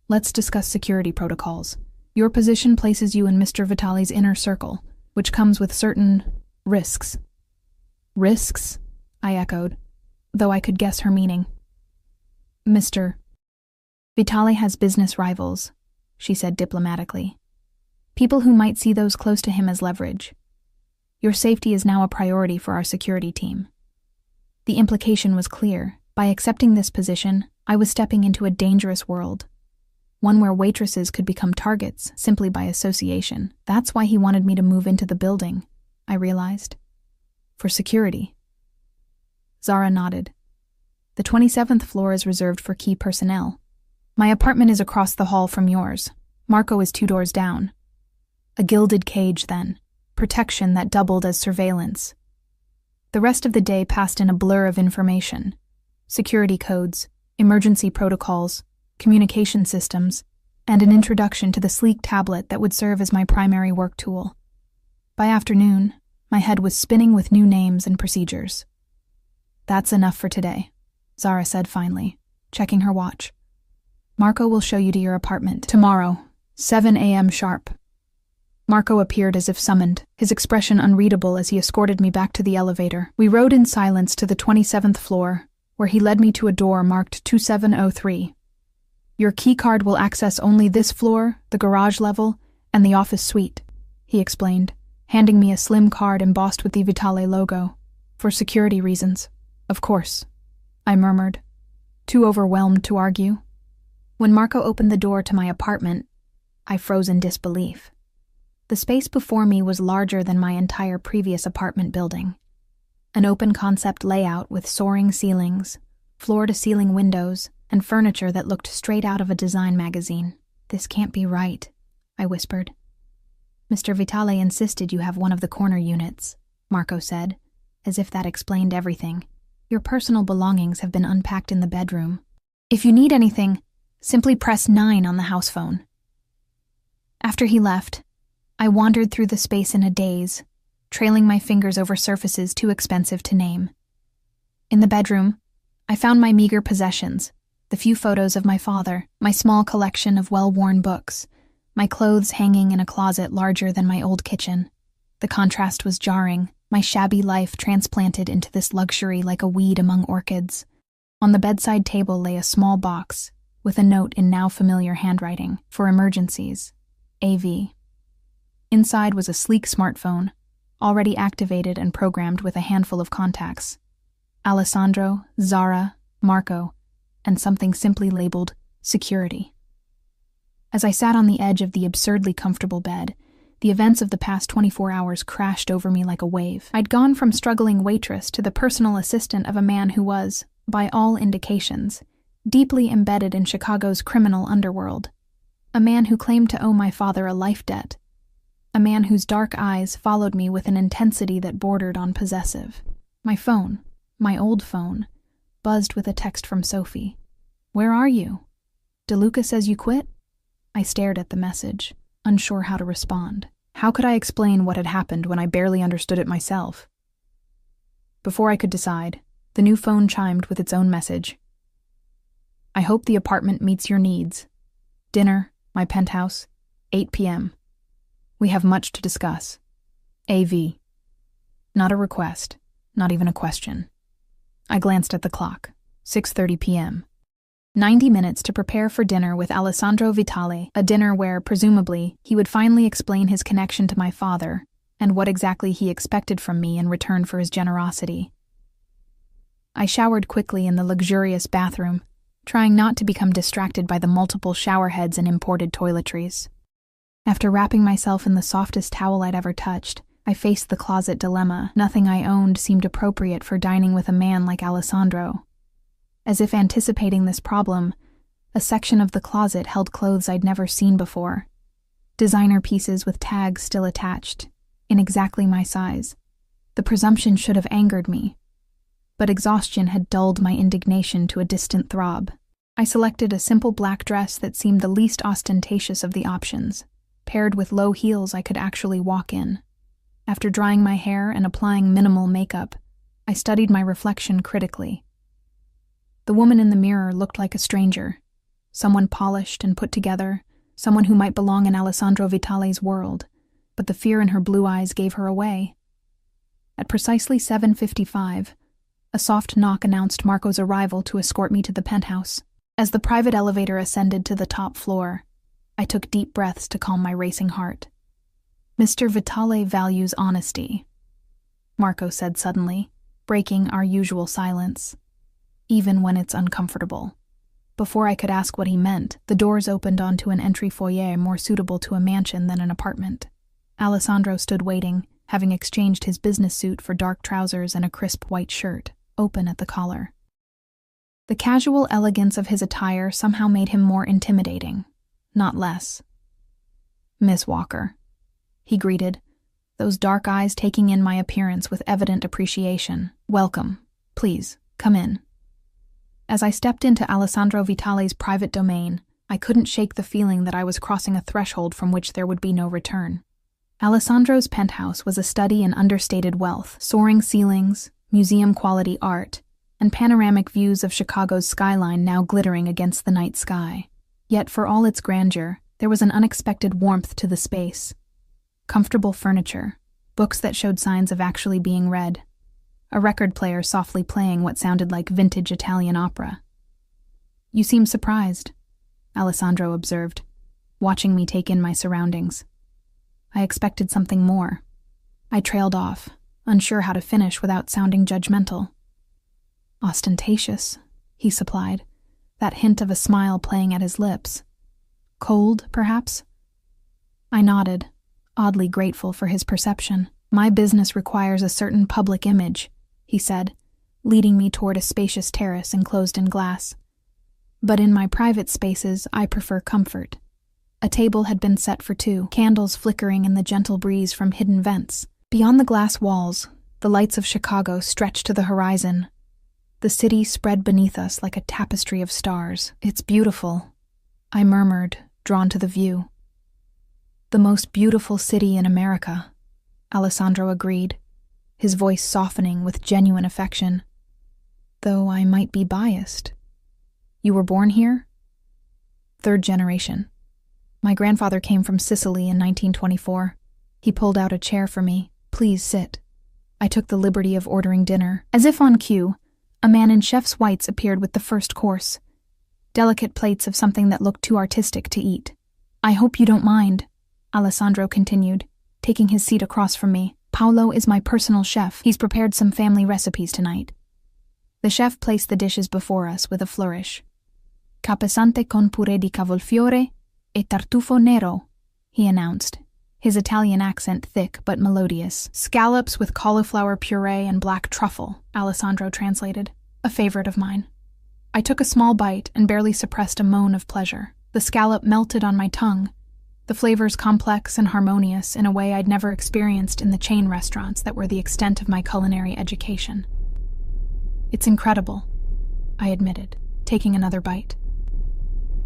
Speaker 1: let's discuss security protocols. Your position places you in Mr. Vitale's inner circle, which comes with certain risks. Risks? I echoed, though I could guess her meaning. Mr. Vitale has business rivals, she said diplomatically. People who might see those close to him as leverage. Your safety is now a priority for our security team. The implication was clear. By accepting this position, I was stepping into a dangerous world. One where waitresses could become targets simply by association. That's why he wanted me to move into the building, I realized. For security. Zara nodded. The 27th floor is reserved for key personnel. My apartment is across the hall from yours. Marco is 2 doors down. A gilded cage, then. Protection that doubled as surveillance. The rest of the day passed in a blur of information. Security codes, emergency protocols, communication systems, and an introduction to the sleek tablet that would serve as my primary work tool. By afternoon, my head was spinning with new names and procedures. That's enough for today, Zara said finally, checking her watch. Marco will show you to your apartment tomorrow, 7 a.m. sharp. Marco appeared as if summoned, his expression unreadable as he escorted me back to the elevator. We rode in silence to the 27th floor, where he led me to a door marked 2703. Your keycard will access only this floor, the garage level, and the office suite, he explained, handing me a slim card embossed with the Vitale logo. For security reasons, of course, I murmured, too overwhelmed to argue. When Marco opened the door to my apartment, I froze in disbelief. The space before me was larger than my entire previous apartment building. An open-concept layout with soaring ceilings, floor-to-ceiling windows, and furniture that looked straight out of a design magazine. This can't be right, I whispered. Mr. Vitale insisted you have one of the corner units, Marco said, as if that explained everything. Your personal belongings have been unpacked in the bedroom. If you need anything, simply press 9 on the house phone. After he left, I wandered through the space in a daze, trailing my fingers over surfaces too expensive to name. In the bedroom, I found my meager possessions, the few photos of my father, my small collection of well-worn books, my clothes hanging in a closet larger than my old kitchen. The contrast was jarring, my shabby life transplanted into this luxury like a weed among orchids. On the bedside table lay a small box, with a note in now familiar handwriting, for emergencies, AV. Inside was a sleek smartphone, already activated and programmed with a handful of contacts. Alessandro, Zara, Marco, and something simply labeled security. As I sat on the edge of the absurdly comfortable bed, the events of the past 24 hours crashed over me like a wave. I'd gone from struggling waitress to the personal assistant of a man who was, by all indications, deeply embedded in Chicago's criminal underworld. A man who claimed to owe my father a life debt. A man whose dark eyes followed me with an intensity that bordered on possessive. My phone, my old phone, buzzed with a text from Sophie. Where are you? DeLuca says you quit? I stared at the message, unsure how to respond. How could I explain what had happened when I barely understood it myself? Before I could decide, the new phone chimed with its own message. I hope the apartment meets your needs. Dinner, my penthouse, 8 p.m. We have much to discuss. AV. Not a request, not even a question. I glanced at the clock. 6:30 p.m. 90 minutes to prepare for dinner with Alessandro Vitale, a dinner where, presumably, he would finally explain his connection to my father and what exactly he expected from me in return for his generosity. I showered quickly in the luxurious bathroom, trying not to become distracted by the multiple shower heads and imported toiletries. After wrapping myself in the softest towel I'd ever touched, I faced the closet dilemma. Nothing I owned seemed appropriate for dining with a man like Alessandro. As if anticipating this problem, a section of the closet held clothes I'd never seen before. Designer pieces with tags still attached, in exactly my size. The presumption should have angered me, but exhaustion had dulled my indignation to a distant throb. I selected a simple black dress that seemed the least ostentatious of the options, paired with low heels I could actually walk in. After drying my hair and applying minimal makeup, I studied my reflection critically. The woman in the mirror looked like a stranger, someone polished and put together, someone who might belong in Alessandro Vitale's world, but the fear in her blue eyes gave her away. At precisely 7:55, a soft knock announced Marco's arrival to escort me to the penthouse. As the private elevator ascended to the top floor, I took deep breaths to calm my racing heart. Mr. Vitale values honesty, Marco said suddenly, breaking our usual silence, even when it's uncomfortable. Before I could ask what he meant, the doors opened onto an entry foyer more suitable to a mansion than an apartment. Alessandro stood waiting, having exchanged his business suit for dark trousers and a crisp white shirt, open at the collar. The casual elegance of his attire somehow made him more intimidating, not less. Miss Walker, he greeted, those dark eyes taking in my appearance with evident appreciation. Welcome. Please, come in. As I stepped into Alessandro Vitale's private domain, I couldn't shake the feeling that I was crossing a threshold from which there would be no return. Alessandro's penthouse was a study in understated wealth, soaring ceilings, museum-quality art, and panoramic views of Chicago's skyline now glittering against the night sky. Yet for all its grandeur, there was an unexpected warmth to the space. Comfortable furniture, books that showed signs of actually being read, a record player softly playing what sounded like vintage Italian opera. You seem surprised, Alessandro observed, watching me take in my surroundings. I expected something more. I trailed off, unsure how to finish without sounding judgmental. Ostentatious, he supplied, that hint of a smile playing at his lips. Cold, perhaps? I nodded, oddly grateful for his perception. My business requires a certain public image, he said, leading me toward a spacious terrace enclosed in glass. But in my private spaces, I prefer comfort. A table had been set for two, candles flickering in the gentle breeze from hidden vents. Beyond the glass walls, the lights of Chicago stretched to the horizon. The city spread beneath us like a tapestry of stars. It's beautiful, I murmured, drawn to the view. The most beautiful city in America, Alessandro agreed, his voice softening with genuine affection. Though I might be biased. You were born here? Third generation. My grandfather came from Sicily in 1924. He pulled out a chair for me. Please sit. I took the liberty of ordering dinner. As if on cue, a man in chef's whites appeared with the first course. Delicate plates of something that looked too artistic to eat. I hope you don't mind, Alessandro continued, taking his seat across from me. Paolo is my personal chef. He's prepared some family recipes tonight. The chef placed the dishes before us with a flourish. Capesante con puré di cavolfiore e tartufo nero, he announced, his Italian accent thick but melodious. Scallops with cauliflower puree and black truffle, Alessandro translated, a favorite of mine. I took a small bite and barely suppressed a moan of pleasure. The scallop melted on my tongue, the flavors complex and harmonious in a way I'd never experienced in the chain restaurants that were the extent of my culinary education. It's incredible, I admitted, taking another bite.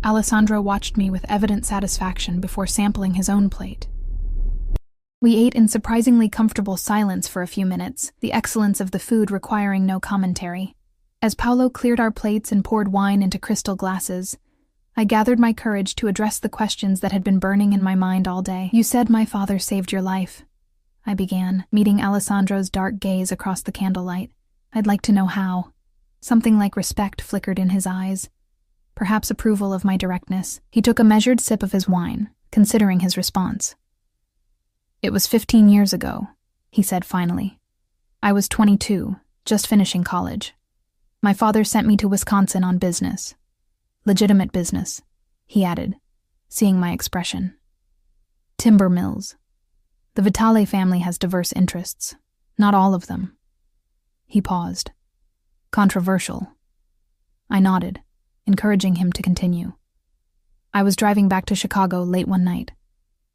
Speaker 1: Alessandro watched me with evident satisfaction before sampling his own plate. We ate in surprisingly comfortable silence for a few minutes, the excellence of the food requiring no commentary. As Paolo cleared our plates and poured wine into crystal glasses, I gathered my courage to address the questions that had been burning in my mind all day. "You said my father saved your life," I began, meeting Alessandro's dark gaze across the candlelight. "I'd like to know how." Something like respect flickered in his eyes, perhaps approval of my directness. He took a measured sip of his wine, considering his response. "It was 15 years ago," he said finally. "I was 22, just finishing college. My father sent me to Wisconsin on business. Legitimate business," he added, seeing my expression. "Timber mills. The Vitale family has diverse interests. Not all of them." He paused. "Controversial." I nodded, encouraging him to continue. "I was driving back to Chicago late one night.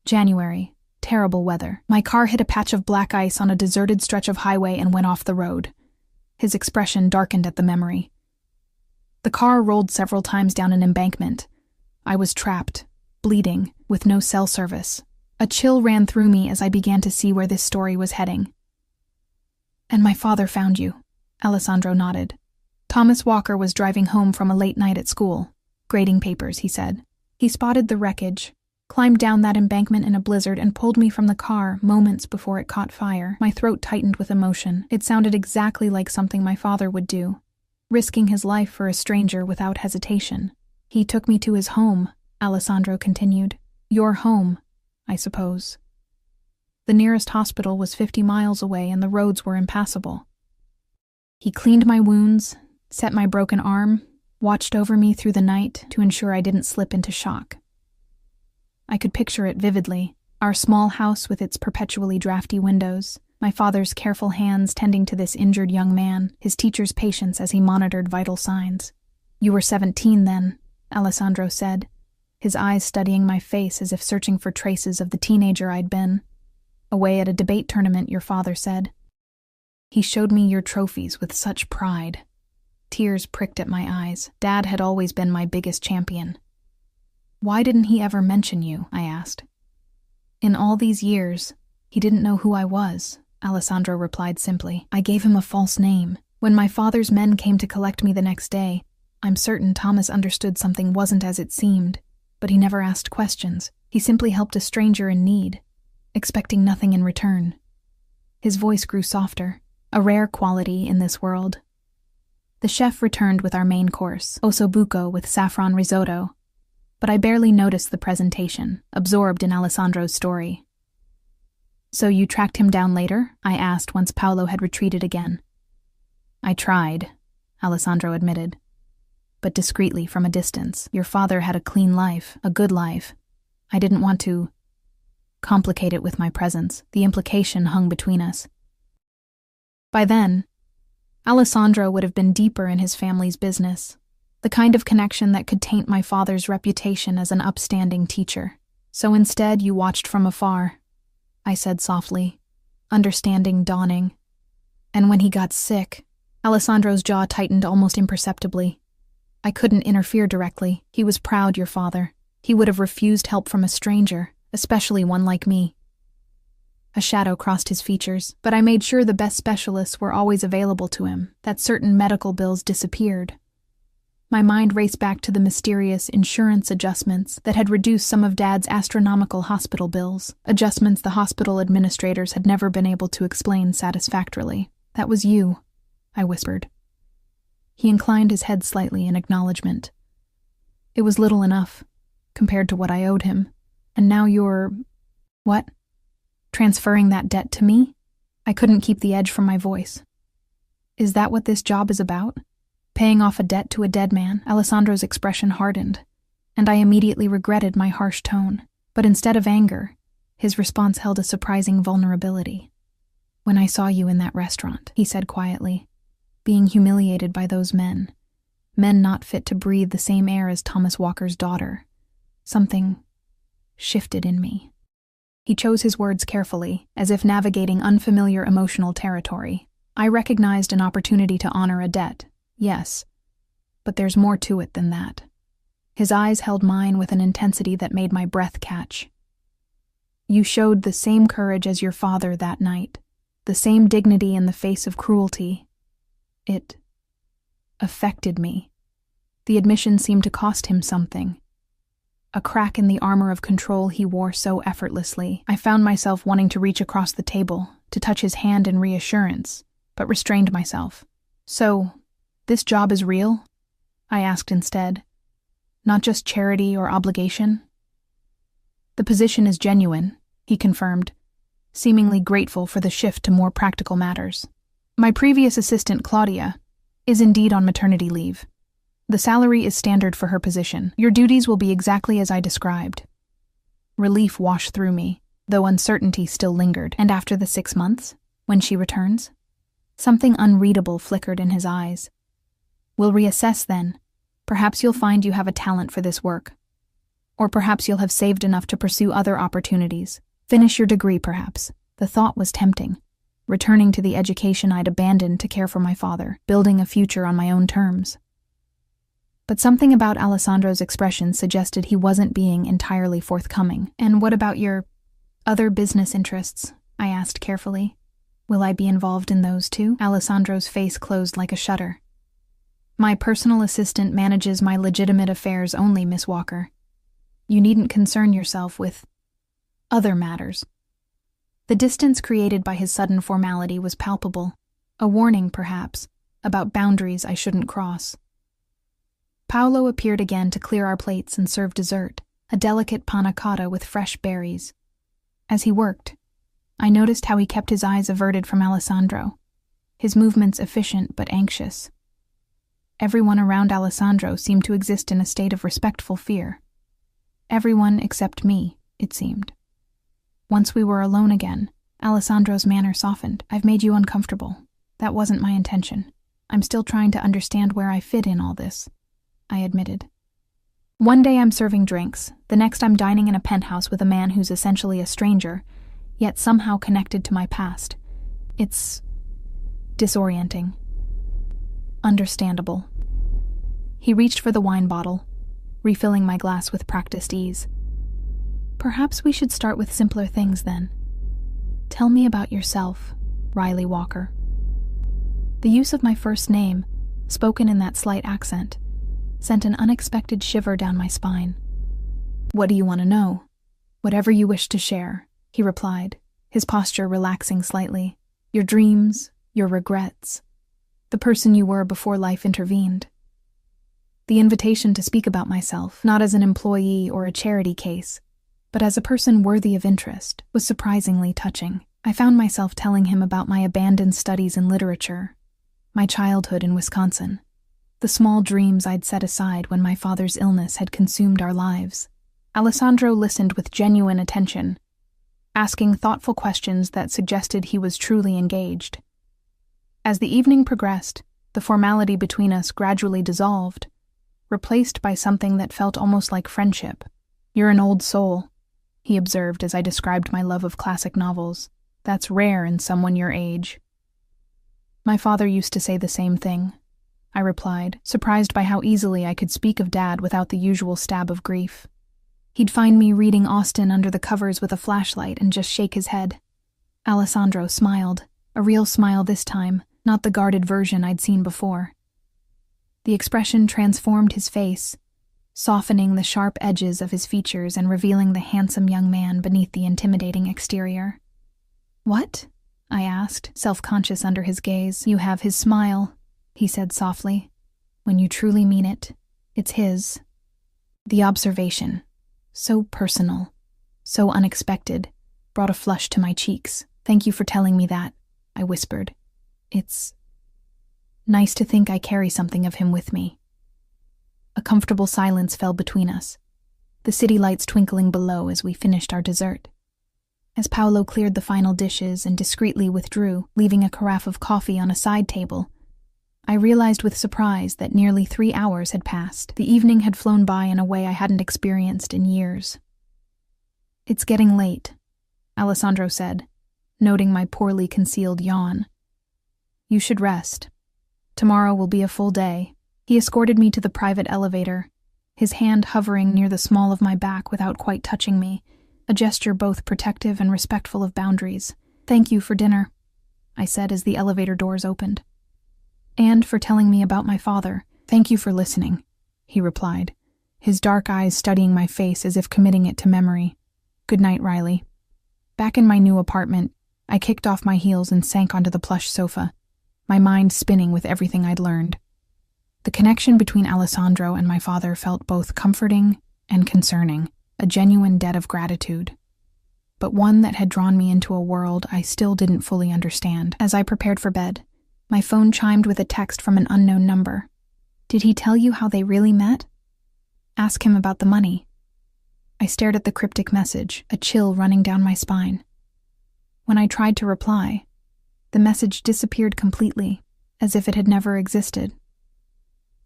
Speaker 1: January. Terrible weather. My car hit a patch of black ice on a deserted stretch of highway and went off the road." His expression darkened at the memory. "The car rolled several times down an embankment. I was trapped, bleeding, with no cell service. A chill ran through me as I began to see where this story was heading." "And my father found you," Alessandro nodded. "Thomas Walker was driving home from a late night at school. Grading papers," he said. "He spotted the wreckage, climbed down that embankment in a blizzard, and pulled me from the car moments before it caught fire." My throat tightened with emotion. It sounded exactly like something my father would do, risking his life for a stranger without hesitation. "He took me to his home," Alessandro continued. "Your home, I suppose. The nearest hospital was 50 miles away and the roads were impassable. He cleaned my wounds, set my broken arm, watched over me through the night to ensure I didn't slip into shock." I could picture it vividly, our small house with its perpetually drafty windows, my father's careful hands tending to this injured young man, his teacher's patience as he monitored vital signs. "You were 17 then," Alessandro said, his eyes studying my face as if searching for traces of the teenager I'd been. "Away at a debate tournament, your father said. He showed me your trophies with such pride." Tears pricked at my eyes. Dad had always been my biggest champion. "Why didn't he ever mention you?" I asked. "In all these years, he didn't know who I was," Alessandro replied simply. "I gave him a false name. When my father's men came to collect me the next day, I'm certain Thomas understood something wasn't as it seemed, but he never asked questions. He simply helped a stranger in need, expecting nothing in return." His voice grew softer, a rare quality in this world. The chef returned with our main course, ossobuco with saffron risotto, but I barely noticed the presentation, absorbed in Alessandro's story. "So you tracked him down later?" I asked once Paolo had retreated again. "I tried," Alessandro admitted, "but discreetly from a distance. Your father had a clean life, a good life. I didn't want to complicate it with my presence. The implication hung between us." By then, Alessandro would have been deeper in his family's business, the kind of connection that could taint my father's reputation as an upstanding teacher. "So instead you watched from afar," I said softly, understanding dawning. "And when he got sick," Alessandro's jaw tightened almost imperceptibly. "I couldn't interfere directly. He was proud, your father. He would have refused help from a stranger, especially one like me." A shadow crossed his features, but I made sure the best specialists were always available to him, that certain medical bills disappeared. My mind raced back to the mysterious insurance adjustments that had reduced some of Dad's astronomical hospital bills, adjustments the hospital administrators had never been able to explain satisfactorily. "That was you," I whispered. He inclined his head slightly in acknowledgement. "It was little enough, compared to what I owed him. And now you're... what? Transferring that debt to me?" I couldn't keep the edge from my voice. "Is that what this job is about? Paying off a debt to a dead man?" Alessandro's expression hardened, and I immediately regretted my harsh tone. But instead of anger, his response held a surprising vulnerability. "When I saw you in that restaurant," he said quietly, "being humiliated by those men not fit to breathe the same air as Thomas Walker's daughter, something shifted in me." He chose his words carefully, as if navigating unfamiliar emotional territory. "I recognized an opportunity to honor a debt, yes, but there's more to it than that." His eyes held mine with an intensity that made my breath catch. You showed the same courage as your father that night, the same dignity in the face of cruelty. It affected me. The admission seemed to cost him something. A crack in the armor of control he wore so effortlessly. I found myself wanting to reach across the table, to touch his hand in reassurance, but restrained myself. "So, this job is real?" I asked instead. "Not just charity or obligation?" "The position is genuine," he confirmed, seemingly grateful for the shift to more practical matters. "My previous assistant, Claudia, is indeed on maternity leave. The salary is standard for her position. Your duties will be exactly as I described." Relief washed through me, though uncertainty still lingered. "And after the 6 months, when she returns?" Something unreadable flickered in his eyes. "We'll reassess then. Perhaps you'll find you have a talent for this work. Or perhaps you'll have saved enough to pursue other opportunities. Finish your degree, perhaps." The thought was tempting. Returning to the education I'd abandoned to care for my father, building a future on my own terms. But something about Alessandro's expression suggested he wasn't being entirely forthcoming. "And what about your other business interests?" I asked carefully. "Will I be involved in those too?" Alessandro's face closed like a shutter. "My personal assistant manages my legitimate affairs only, Miss Walker. You needn't concern yourself with other matters." The distance created by his sudden formality was palpable, a warning, perhaps, about boundaries I shouldn't cross. Paolo appeared again to clear our plates and serve dessert, a delicate panna cotta with fresh berries. As he worked, I noticed how he kept his eyes averted from Alessandro, his movements efficient but anxious. Everyone around Alessandro seemed to exist in a state of respectful fear. Everyone except me, it seemed. Once we were alone again, Alessandro's manner softened. "I've made you uncomfortable. That wasn't my intention. I'm still trying to understand where I fit in all this," I admitted. "One day I'm serving drinks, the next I'm dining in a penthouse with a man who's essentially a stranger, yet somehow connected to my past. It's disorienting." "Understandable." He reached for the wine bottle, refilling my glass with practiced ease. "Perhaps we should start with simpler things then. Tell me about yourself, Riley Walker." The use of my first name, spoken in that slight accent, sent an unexpected shiver down my spine. "What do you want to know?" "Whatever you wish to share," he replied, his posture relaxing slightly. "Your dreams, your regrets, the person you were before life intervened." The invitation to speak about myself, not as an employee or a charity case, but as a person worthy of interest, was surprisingly touching. I found myself telling him about my abandoned studies in literature, my childhood in Wisconsin, the small dreams I'd set aside when my father's illness had consumed our lives. Alessandro listened with genuine attention, asking thoughtful questions that suggested he was truly engaged. As the evening progressed, the formality between us gradually dissolved, replaced by something that felt almost like friendship. "You're an old soul," he observed as I described my love of classic novels. "That's rare in someone your age." "My father used to say the same thing," I replied, surprised by how easily I could speak of Dad without the usual stab of grief. He'd find me reading Austen under the covers with a flashlight and just shake his head. Alessandro smiled, a real smile this time, not the guarded version I'd seen before. The expression transformed his face, softening the sharp edges of his features and revealing the handsome young man beneath the intimidating exterior. "What?" I asked, self-conscious under his gaze. "You have his smile," he said softly. "When you truly mean it, it's his." The observation, so personal, so unexpected, brought a flush to my cheeks. "Thank you for telling me that," I whispered. "It's nice to think I carry something of him with me." A comfortable silence fell between us, the city lights twinkling below as we finished our dessert. As Paolo cleared the final dishes and discreetly withdrew, leaving a carafe of coffee on a side table, I realized with surprise that nearly 3 hours had passed. The evening had flown by in a way I hadn't experienced in years. "It's getting late," Alessandro said, noting my poorly concealed yawn. "You should rest. Tomorrow will be a full day." He escorted me to the private elevator, his hand hovering near the small of my back without quite touching me, a gesture both protective and respectful of boundaries. "Thank you for dinner," I said as the elevator doors opened. "And for telling me about my father." "Thank you for listening," he replied, his dark eyes studying my face as if committing it to memory. "Good night, Riley." Back in my new apartment, I kicked off my heels and sank onto the plush sofa, my mind spinning with everything I'd learned. The connection between Alessandro and my father felt both comforting and concerning, a genuine debt of gratitude, but one that had drawn me into a world I still didn't fully understand. As I prepared for bed, my phone chimed with a text from an unknown number. "Did he tell you how they really met? Ask him about the money." I stared at the cryptic message, a chill running down my spine. When I tried to reply, the message disappeared completely, as if it had never existed.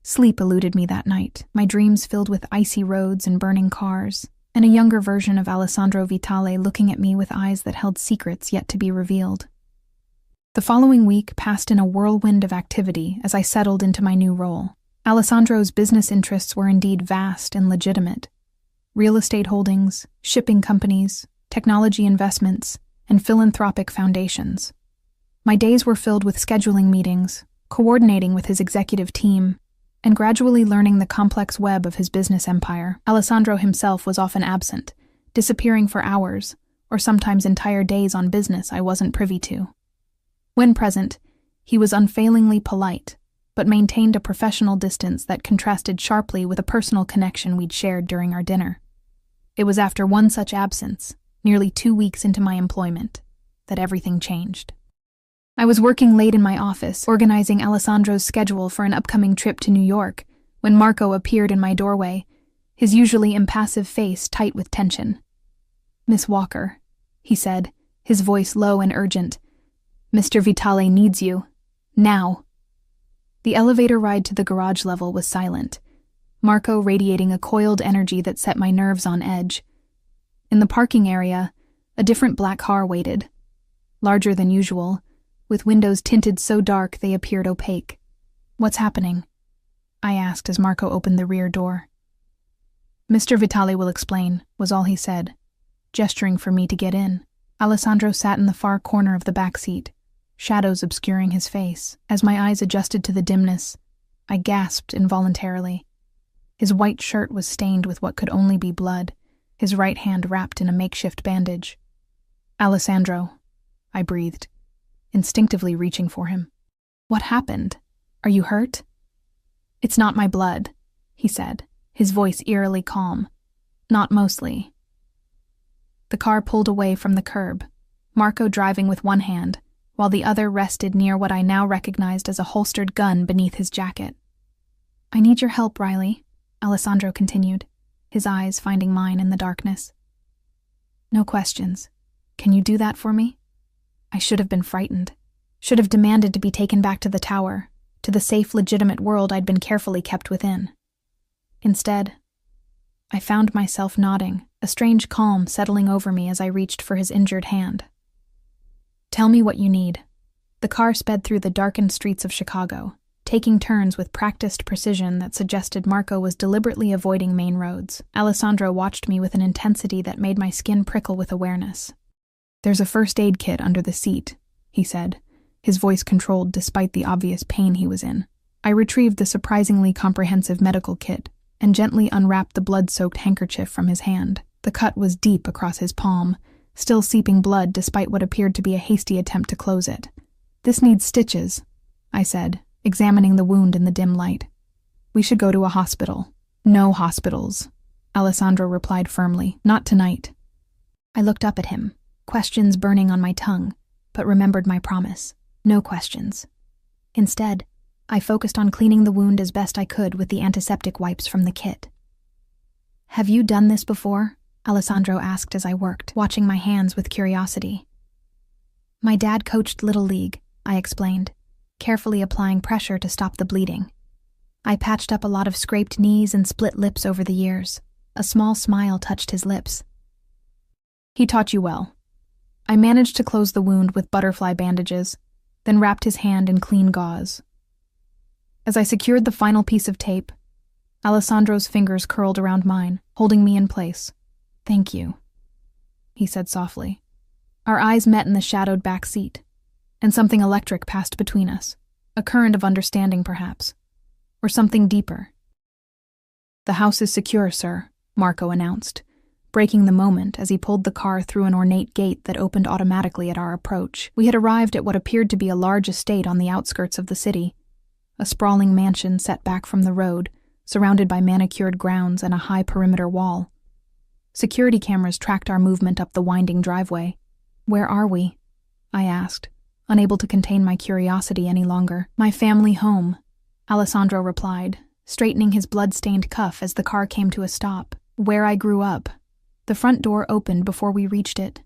Speaker 1: Sleep eluded me that night, my dreams filled with icy roads and burning cars, and a younger version of Alessandro Vitale looking at me with eyes that held secrets yet to be revealed. The following week passed in a whirlwind of activity as I settled into my new role. Alessandro's business interests were indeed vast and legitimate. Real estate holdings, shipping companies, technology investments, and philanthropic foundations. My days were filled with scheduling meetings, coordinating with his executive team, and gradually learning the complex web of his business empire. Alessandro himself was often absent, disappearing for hours, or sometimes entire days on business I wasn't privy to. When present, he was unfailingly polite, but maintained a professional distance that contrasted sharply with a personal connection we'd shared during our dinner. It was after one such absence, nearly 2 weeks into my employment, that everything changed. I was working late in my office, organizing Alessandro's schedule for an upcoming trip to New York, when Marco appeared in my doorway, his usually impassive face tight with tension. "Miss Walker," he said, his voice low and urgent. "Mr. Vitale needs you. Now." The elevator ride to the garage level was silent, Marco radiating a coiled energy that set my nerves on edge. In the parking area, a different black car waited, larger than usual, with windows tinted so dark they appeared opaque. "What's happening?" I asked as Marco opened the rear door. "Mr. Vitale will explain," was all he said, gesturing for me to get in. Alessandro sat in the far corner of the back seat, shadows obscuring his face. As my eyes adjusted to the dimness, I gasped involuntarily. His white shirt was stained with what could only be blood, his right hand wrapped in a makeshift bandage. "Alessandro," I breathed, instinctively reaching for him. "What happened? Are you hurt?" "It's not my blood," he said, his voice eerily calm. "Not mostly." The car pulled away from the curb, Marco driving with one hand, while the other rested near what I now recognized as a holstered gun beneath his jacket. "I need your help, Riley," Alessandro continued, his eyes finding mine in the darkness. "No questions. Can you do that for me?" I should have been frightened, should have demanded to be taken back to the tower, to the safe, legitimate world I'd been carefully kept within. Instead, I found myself nodding, a strange calm settling over me as I reached for his injured hand. "Tell me what you need." The car sped through the darkened streets of Chicago, taking turns with practiced precision that suggested Marco was deliberately avoiding main roads. Alessandro watched me with an intensity that made my skin prickle with awareness. "There's a first aid kit under the seat," he said, his voice controlled despite the obvious pain he was in. I retrieved the surprisingly comprehensive medical kit and gently unwrapped the blood-soaked handkerchief from his hand. The cut was deep across his palm, still seeping blood despite what appeared to be a hasty attempt to close it. "This needs stitches," I said, examining the wound in the dim light. "We should go to a hospital." "No hospitals," Alessandro replied firmly. "Not tonight." I looked up at him, questions burning on my tongue, but remembered my promise. No questions. Instead, I focused on cleaning the wound as best I could with the antiseptic wipes from the kit. "Have you done this before?" Alessandro asked as I worked, watching my hands with curiosity. "My dad coached Little League," I explained, carefully applying pressure to stop the bleeding. "I patched up a lot of scraped knees and split lips over the years." A small smile touched his lips. "He taught you well." I managed to close the wound with butterfly bandages, then wrapped his hand in clean gauze. As I secured the final piece of tape, Alessandro's fingers curled around mine, holding me in place. "Thank you." he said softly. Our eyes met in the shadowed back seat, and something electric passed between us. A current of understanding, perhaps. Or something deeper. The house is secure, sir, Marco announced, breaking the moment as he pulled the car through an ornate gate that opened automatically at our approach. We had arrived at what appeared to be a large estate on the outskirts of the city, a sprawling mansion set back from the road, surrounded by manicured grounds and a high perimeter wall. Security cameras tracked our movement up the winding driveway. Where are we? I asked, unable to contain my curiosity any longer. My family home, Alessandro replied, straightening his blood-stained cuff as the car came to a stop. Where I grew up. The front door opened before we reached it,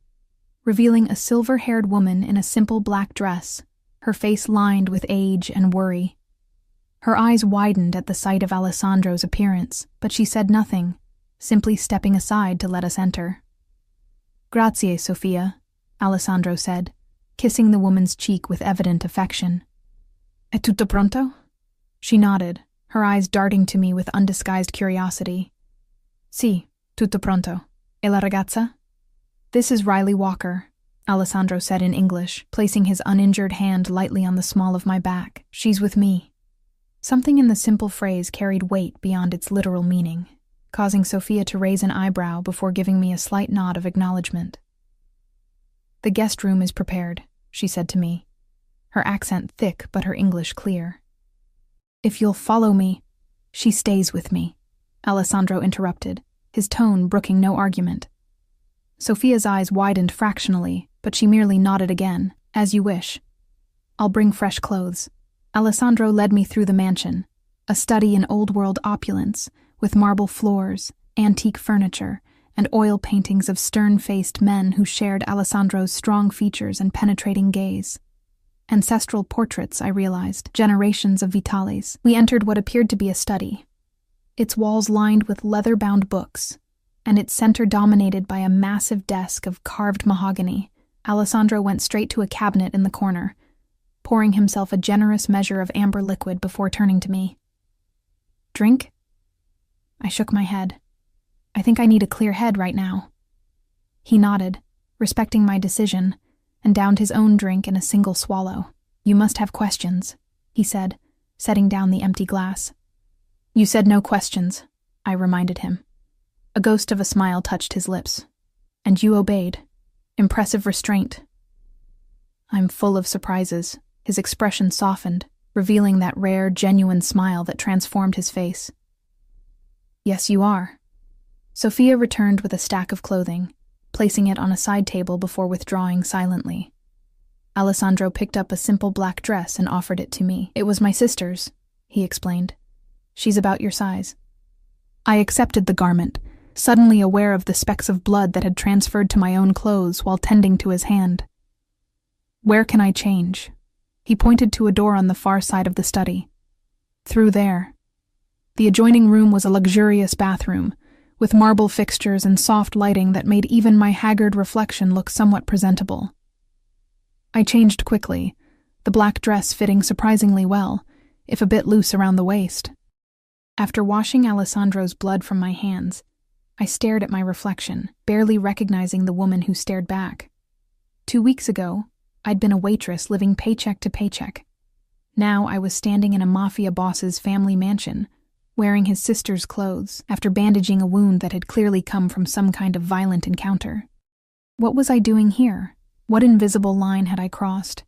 Speaker 1: revealing a silver-haired woman in a simple black dress, her face lined with age and worry. Her eyes widened at the sight of Alessandro's appearance, but she said nothing, simply stepping aside to let us enter. Grazie, Sofia, Alessandro said, kissing the woman's cheek with evident affection. È tutto pronto? She nodded, her eyes darting to me with undisguised curiosity. Sì, tutto pronto. E la ragazza? This is Riley Walker, Alessandro said in English, placing his uninjured hand lightly on the small of my back. She's with me. Something in the simple phrase carried weight beyond its literal meaning, causing Sophia to raise an eyebrow before giving me a slight nod of acknowledgement. The guest room is prepared, she said to me, her accent thick but her English clear. If you'll follow me, she stays with me, Alessandro interrupted, his tone brooking no argument. Sophia's eyes widened fractionally, but she merely nodded again. As you wish. I'll bring fresh clothes. Alessandro led me through the mansion, a study in old-world opulence, with marble floors, antique furniture, and oil paintings of stern-faced men who shared Alessandro's strong features and penetrating gaze. Ancestral portraits, I realized, generations of Vitales. We entered what appeared to be a study, its walls lined with leather-bound books, and its center dominated by a massive desk of carved mahogany. Alessandro went straight to a cabinet in the corner, pouring himself a generous measure of amber liquid before turning to me. Drink? I shook my head. I think I need a clear head right now. He nodded, respecting my decision, and downed his own drink in a single swallow. You must have questions, he said, setting down the empty glass. You said no questions, I reminded him. A ghost of a smile touched his lips. And you obeyed. Impressive restraint. I'm full of surprises. His expression softened, revealing that rare, genuine smile that transformed his face. Yes, you are. Sophia returned with a stack of clothing, placing it on a side table before withdrawing silently. Alessandro picked up a simple black dress and offered it to me. It was my sister's, he explained. She's about your size. I accepted the garment, suddenly aware of the specks of blood that had transferred to my own clothes while tending to his hand. Where can I change? He pointed to a door on the far side of the study. Through there. The adjoining room was a luxurious bathroom, with marble fixtures and soft lighting that made even my haggard reflection look somewhat presentable. I changed quickly, the black dress fitting surprisingly well, if a bit loose around the waist. After washing Alessandro's blood from my hands, I stared at my reflection, barely recognizing the woman who stared back. 2 weeks ago, I'd been a waitress living paycheck to paycheck. Now I was standing in a Mafia boss's family mansion, wearing his sister's clothes after bandaging a wound that had clearly come from some kind of violent encounter. What was I doing here? What invisible line had I crossed?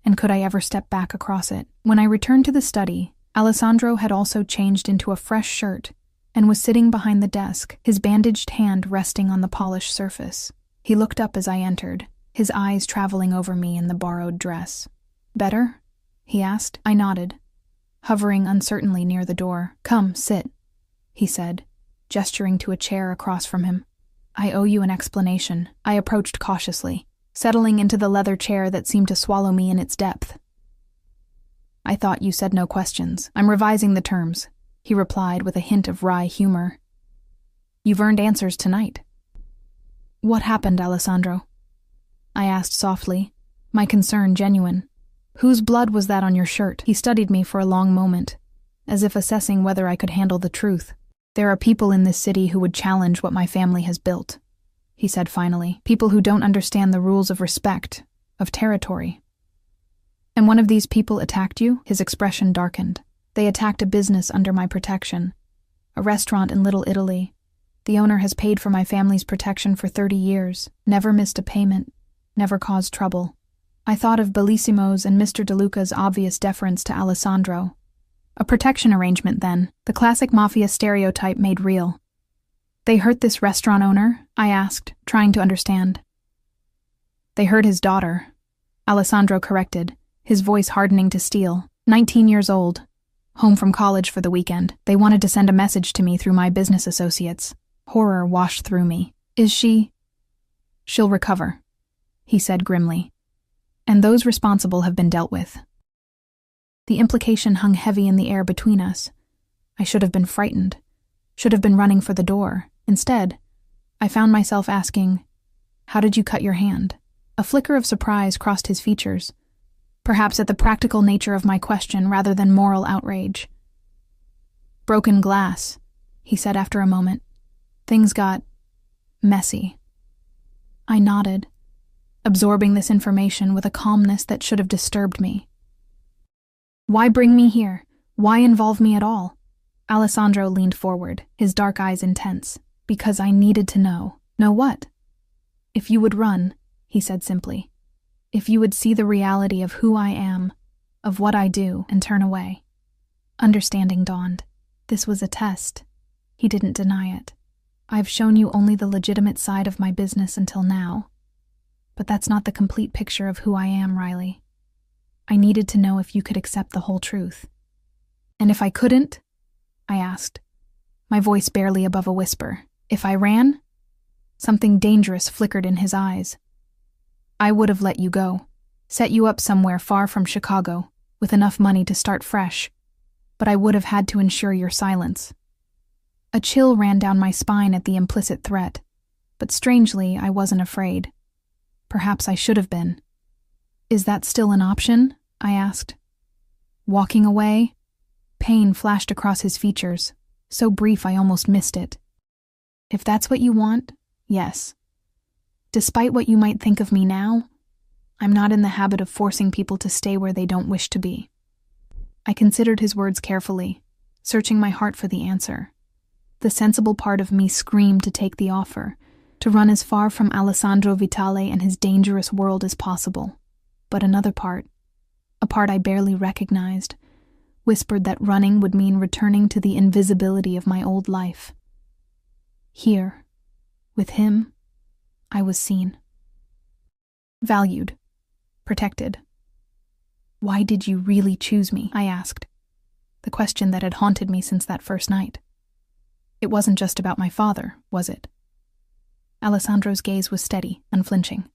Speaker 1: And could I ever step back across it? When I returned to the study, Alessandro had also changed into a fresh shirt and was sitting behind the desk, his bandaged hand resting on the polished surface. He looked up as I entered, his eyes traveling over me in the borrowed dress. Better? He asked. I nodded, hovering uncertainly near the door. Come, sit, he said, gesturing to a chair across from him. I owe you an explanation. I approached cautiously, settling into the leather chair that seemed to swallow me in its depth. I thought you said no questions. I'm revising the terms, he replied with a hint of wry humor. You've earned answers tonight. What happened, Alessandro? I asked softly, my concern genuine. Whose blood was that on your shirt? He studied me for a long moment, as if assessing whether I could handle the truth. There are people in this city who would challenge what my family has built. he said finally. People who don't understand the rules of respect, of territory. And one of these people attacked you? His expression darkened. They attacked a business under my protection. A restaurant in Little Italy. The owner has paid for my family's protection for 30 years, never missed a payment, never caused trouble. I thought of Bellissimo's and Mr. DeLuca's obvious deference to Alessandro. A protection arrangement, then, the classic Mafia stereotype made real. They hurt this restaurant owner? I asked, trying to understand. They hurt his daughter, Alessandro corrected, his voice hardening to steel. 19 years old, home from college for the weekend. They wanted to send a message to me through my business associates. Horror washed through me. Is she? She'll recover, he said grimly. And those responsible have been dealt with. The implication hung heavy in the air between us. I should have been frightened, should have been running for the door. Instead, I found myself asking, "How did you cut your hand?" A flicker of surprise crossed his features, perhaps at the practical nature of my question rather than moral outrage. "Broken glass," he said after a moment. "Things got messy." I nodded, absorbing this information with a calmness that should have disturbed me. "Why bring me here? Why involve me at all?" Alessandro leaned forward, his dark eyes intense. "Because I needed to know." "Know what?" "If you would run," he said simply. "If you would see the reality of who I am, of what I do, and turn away." Understanding dawned. This was a test. He didn't deny it. "I've shown you only the legitimate side of my business until now. But that's not the complete picture of who I am, Riley. I needed to know if you could accept the whole truth." "And if I couldn't?" I asked, my voice barely above a whisper. "If I ran?" Something dangerous flickered in his eyes. "I would have let you go, set you up somewhere far from Chicago, with enough money to start fresh. But I would have had to ensure your silence." A chill ran down my spine at the implicit threat, but strangely, I wasn't afraid. Perhaps I should have been. "Is that still an option?" I asked. "Walking away?" Pain flashed across his features, so brief I almost missed it. "If that's what you want, yes. Despite what you might think of me now, I'm not in the habit of forcing people to stay where they don't wish to be." I considered his words carefully, searching my heart for the answer. The sensible part of me screamed to take the offer, to run as far from Alessandro Vitale and his dangerous world as possible. But another part, a part I barely recognized, whispered that running would mean returning to the invisibility of my old life. Here, with him, I was seen. Valued. Protected. "Why did you really choose me?" I asked, the question that had haunted me since that first night. It wasn't just about my father, was it? Alessandro's gaze was steady, unflinching.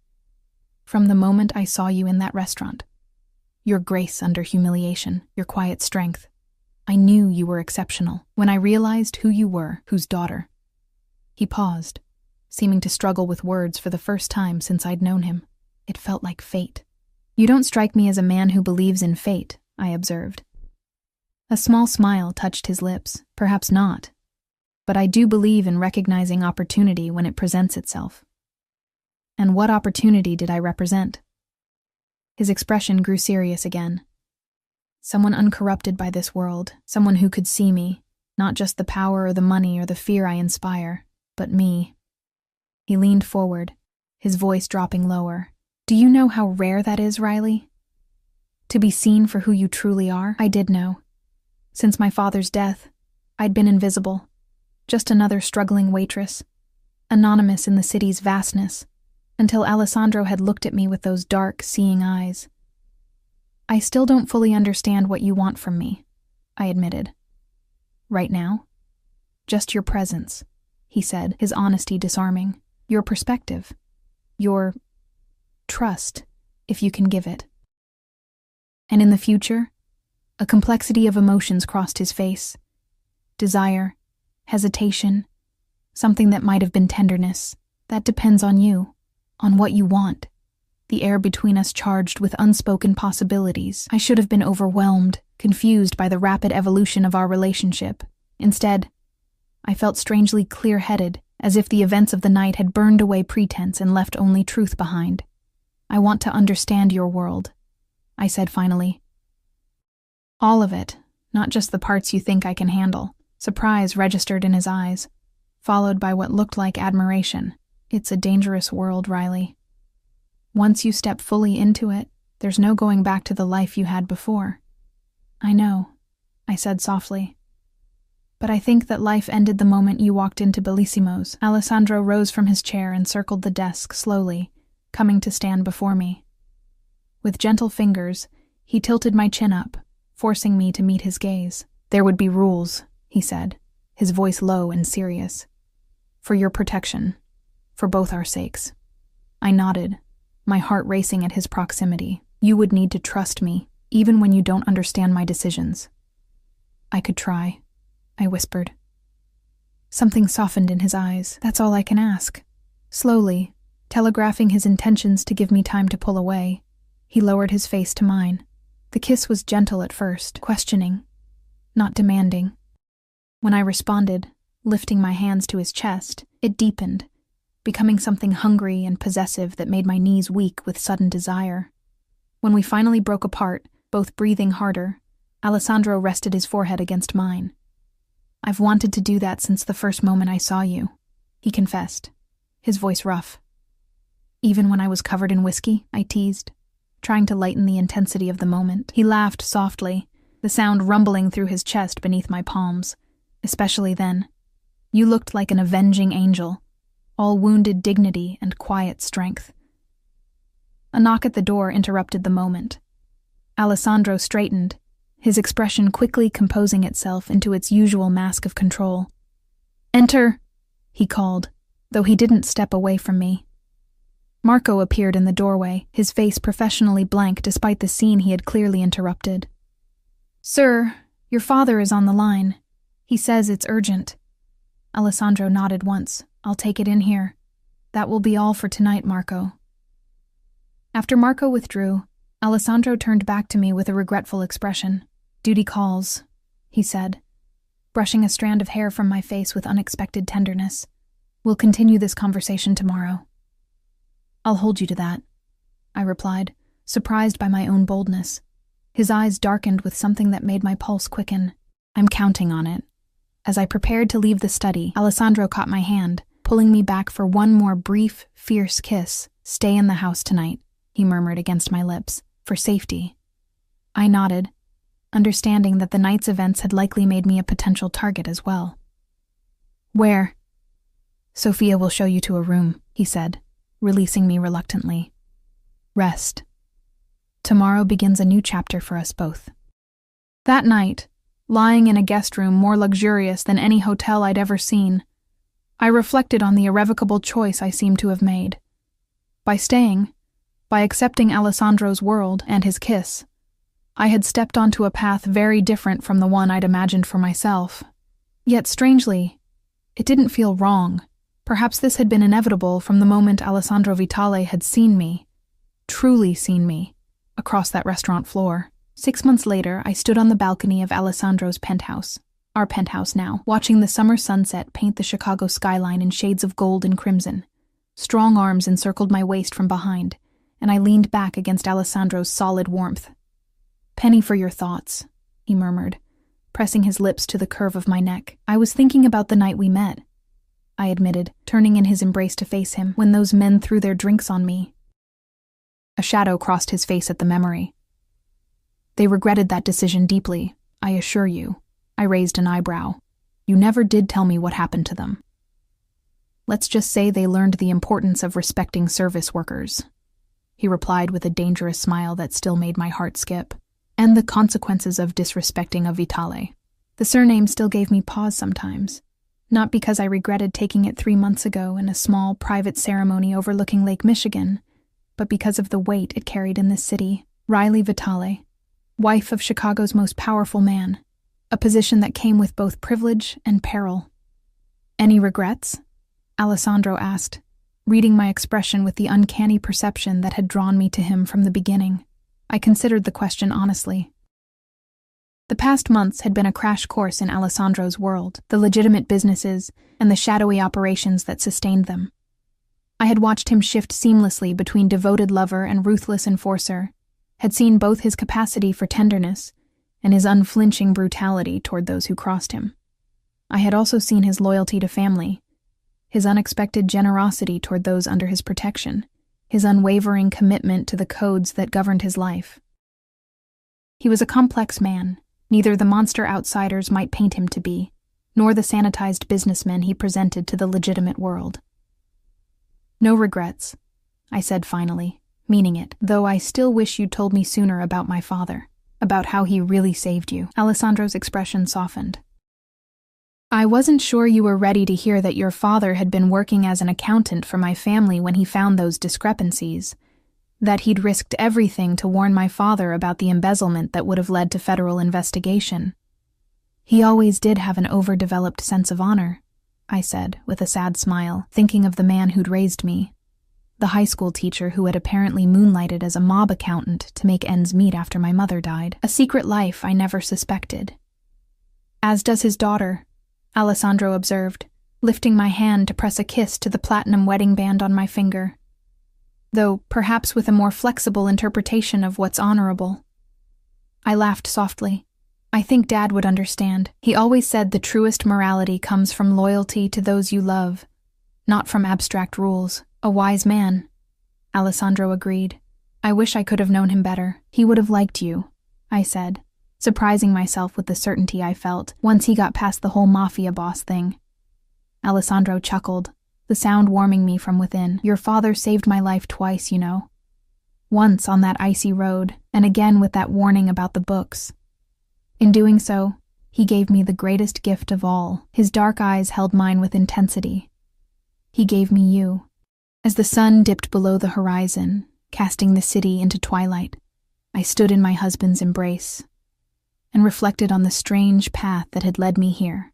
Speaker 1: "From the moment I saw you in that restaurant, your grace under humiliation, your quiet strength, I knew you were exceptional. When I realized who you were, whose daughter." He paused, seeming to struggle with words for the first time since I'd known him. It felt like fate. "You don't strike me as a man who believes in fate," I observed. A small smile touched his lips. "Perhaps not. But I do believe in recognizing opportunity when it presents itself." "And what opportunity did I represent?" His expression grew serious again. "Someone uncorrupted by this world, someone who could see me, not just the power or the money or the fear I inspire, but me." He leaned forward, his voice dropping lower. "Do you know how rare that is, Riley? To be seen for who you truly are?" I did know. Since my father's death, I'd been invisible. Just another struggling waitress, anonymous in the city's vastness, until Alessandro had looked at me with those dark, seeing eyes. "I still don't fully understand what you want from me," I admitted. "Right now? Just your presence," he said, his honesty disarming. "Your perspective. Your trust, if you can give it." And in the future, a complexity of emotions crossed his face. Desire, hesitation, something that might have been tenderness. "That depends on you, on what you want." The air between us charged with unspoken possibilities. I should have been overwhelmed, confused by the rapid evolution of our relationship. Instead, I felt strangely clear-headed, as if the events of the night had burned away pretense and left only truth behind. "I want to understand your world," I said finally. "All of it, not just the parts you think I can handle." Surprise registered in his eyes, followed by what looked like admiration. "It's a dangerous world, Riley. Once you step fully into it, there's no going back to the life you had before." "I know," I said softly. "But I think that life ended the moment you walked into Bellissimo's." Alessandro rose from his chair and circled the desk slowly, coming to stand before me. With gentle fingers, he tilted my chin up, forcing me to meet his gaze. "There would be rules," he said, his voice low and serious. "For your protection, for both our sakes." I nodded, my heart racing at his proximity. "You would need to trust me, even when you don't understand my decisions." "I could try," I whispered. Something softened in his eyes. "That's all I can ask." Slowly, telegraphing his intentions to give me time to pull away, he lowered his face to mine. The kiss was gentle at first, questioning, not demanding. When I responded, lifting my hands to his chest, it deepened, becoming something hungry and possessive that made my knees weak with sudden desire. When we finally broke apart, both breathing harder, Alessandro rested his forehead against mine. "I've wanted to do that since the first moment I saw you," he confessed, his voice rough. "Even when I was covered in whiskey," I teased, trying to lighten the intensity of the moment. He laughed softly, the sound rumbling through his chest beneath my palms. "Especially then. You looked like an avenging angel, all wounded dignity and quiet strength." A knock at the door interrupted the moment. Alessandro straightened, his expression quickly composing itself into its usual mask of control. "Enter," he called, though he didn't step away from me. Marco appeared in the doorway, his face professionally blank despite the scene he had clearly interrupted. "Sir, your father is on the line. He says it's urgent." Alessandro nodded once. "I'll take it in here. That will be all for tonight, Marco." After Marco withdrew, Alessandro turned back to me with a regretful expression. "Duty calls," he said, brushing a strand of hair from my face with unexpected tenderness. "We'll continue this conversation tomorrow." "I'll hold you to that," I replied, surprised by my own boldness. His eyes darkened with something that made my pulse quicken. "I'm counting on it." As I prepared to leave the study, Alessandro caught my hand, pulling me back for one more brief, fierce kiss. "Stay in the house tonight," he murmured against my lips, "for safety." I nodded, understanding that the night's events had likely made me a potential target as well. "Where?" "Sophia will show you to a room," he said, releasing me reluctantly. "Rest. Tomorrow begins a new chapter for us both." That night, lying in a guest room more luxurious than any hotel I'd ever seen, I reflected on the irrevocable choice I seemed to have made. By staying, by accepting Alessandro's world and his kiss, I had stepped onto a path very different from the one I'd imagined for myself. Yet strangely, it didn't feel wrong. Perhaps this had been inevitable from the moment Alessandro Vitale had seen me, truly seen me, across that restaurant floor. 6 months later, I stood on the balcony of Alessandro's penthouse, our penthouse now, watching the summer sunset paint the Chicago skyline in shades of gold and crimson. Strong arms encircled my waist from behind, and I leaned back against Alessandro's solid warmth. "Penny for your thoughts," he murmured, pressing his lips to the curve of my neck. "I was thinking about the night we met," I admitted, turning in his embrace to face him, "when those men threw their drinks on me." A shadow crossed his face at the memory. "They regretted that decision deeply, I assure you." I raised an eyebrow. "You never did tell me what happened to them." "Let's just say they learned the importance of respecting service workers," he replied with a dangerous smile that still made my heart skip, "and the consequences of disrespecting a Vitale." The surname still gave me pause sometimes, not because I regretted taking it 3 months ago in a small, private ceremony overlooking Lake Michigan, but because of the weight it carried in this city. Riley Vitale, wife of Chicago's most powerful man, a position that came with both privilege and peril. "Any regrets?" Alessandro asked, reading my expression with the uncanny perception that had drawn me to him from the beginning. I considered the question honestly. The past months had been a crash course in Alessandro's world, the legitimate businesses, and the shadowy operations that sustained them. I had watched him shift seamlessly between devoted lover and ruthless enforcer, had seen both his capacity for tenderness and his unflinching brutality toward those who crossed him. I had also seen his loyalty to family, his unexpected generosity toward those under his protection, his unwavering commitment to the codes that governed his life. He was a complex man, neither the monster outsiders might paint him to be, nor the sanitized businessman he presented to the legitimate world. "No regrets," I said finally, meaning it, "though I still wish you'd told me sooner about my father, about how he really saved you." Alessandro's expression softened. "I wasn't sure you were ready to hear that your father had been working as an accountant for my family when he found those discrepancies, that he'd risked everything to warn my father about the embezzlement that would have led to federal investigation. He always did have an overdeveloped sense of honor," I said, with a sad smile, thinking of the man who'd raised me, the high school teacher who had apparently moonlighted as a mob accountant to make ends meet after my mother died, a secret life I never suspected. "As does his daughter," Alessandro observed, lifting my hand to press a kiss to the platinum wedding band on my finger, though perhaps with a more flexible interpretation of what's honorable. I laughed softly. "I think Dad would understand. He always said the truest morality comes from loyalty to those you love, not from abstract rules. A wise man," Alessandro agreed. "I wish I could have known him better. He would have liked you," I said, surprising myself with the certainty I felt once he got past the whole Mafia boss thing. Alessandro chuckled, the sound warming me from within. "Your father saved my life twice, you know. Once on that icy road, and again with that warning about the books. In doing so, he gave me the greatest gift of all." His dark eyes held mine with intensity. "He gave me you." As the sun dipped below the horizon, casting the city into twilight, I stood in my husband's embrace and reflected on the strange path that had led me here.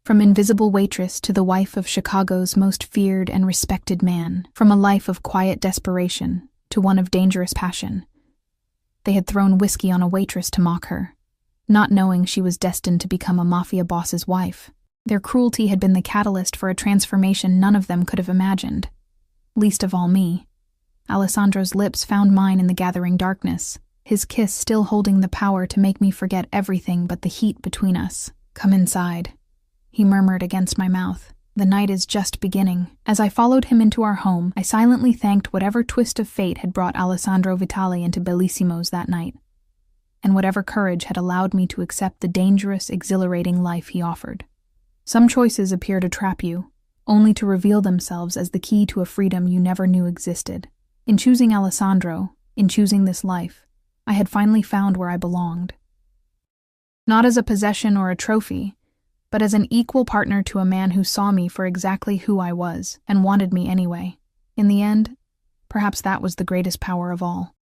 Speaker 1: From invisible waitress to the wife of Chicago's most feared and respected man, from a life of quiet desperation to one of dangerous passion. They had thrown whiskey on a waitress to mock her, not knowing she was destined to become a Mafia boss's wife. Their cruelty had been the catalyst for a transformation none of them could have imagined, least of all me. Alessandro's lips found mine in the gathering darkness, his kiss still holding the power to make me forget everything but the heat between us. "Come inside," he murmured against my mouth. "The night is just beginning." As I followed him into our home, I silently thanked whatever twist of fate had brought Alessandro Vitali into Bellissimo's that night, and whatever courage had allowed me to accept the dangerous, exhilarating life he offered. Some choices appear to trap you, only to reveal themselves as the key to a freedom you never knew existed. In choosing Alessandro, in choosing this life, I had finally found where I belonged. Not as a possession or a trophy, but as an equal partner to a man who saw me for exactly who I was and wanted me anyway. In the end, perhaps that was the greatest power of all.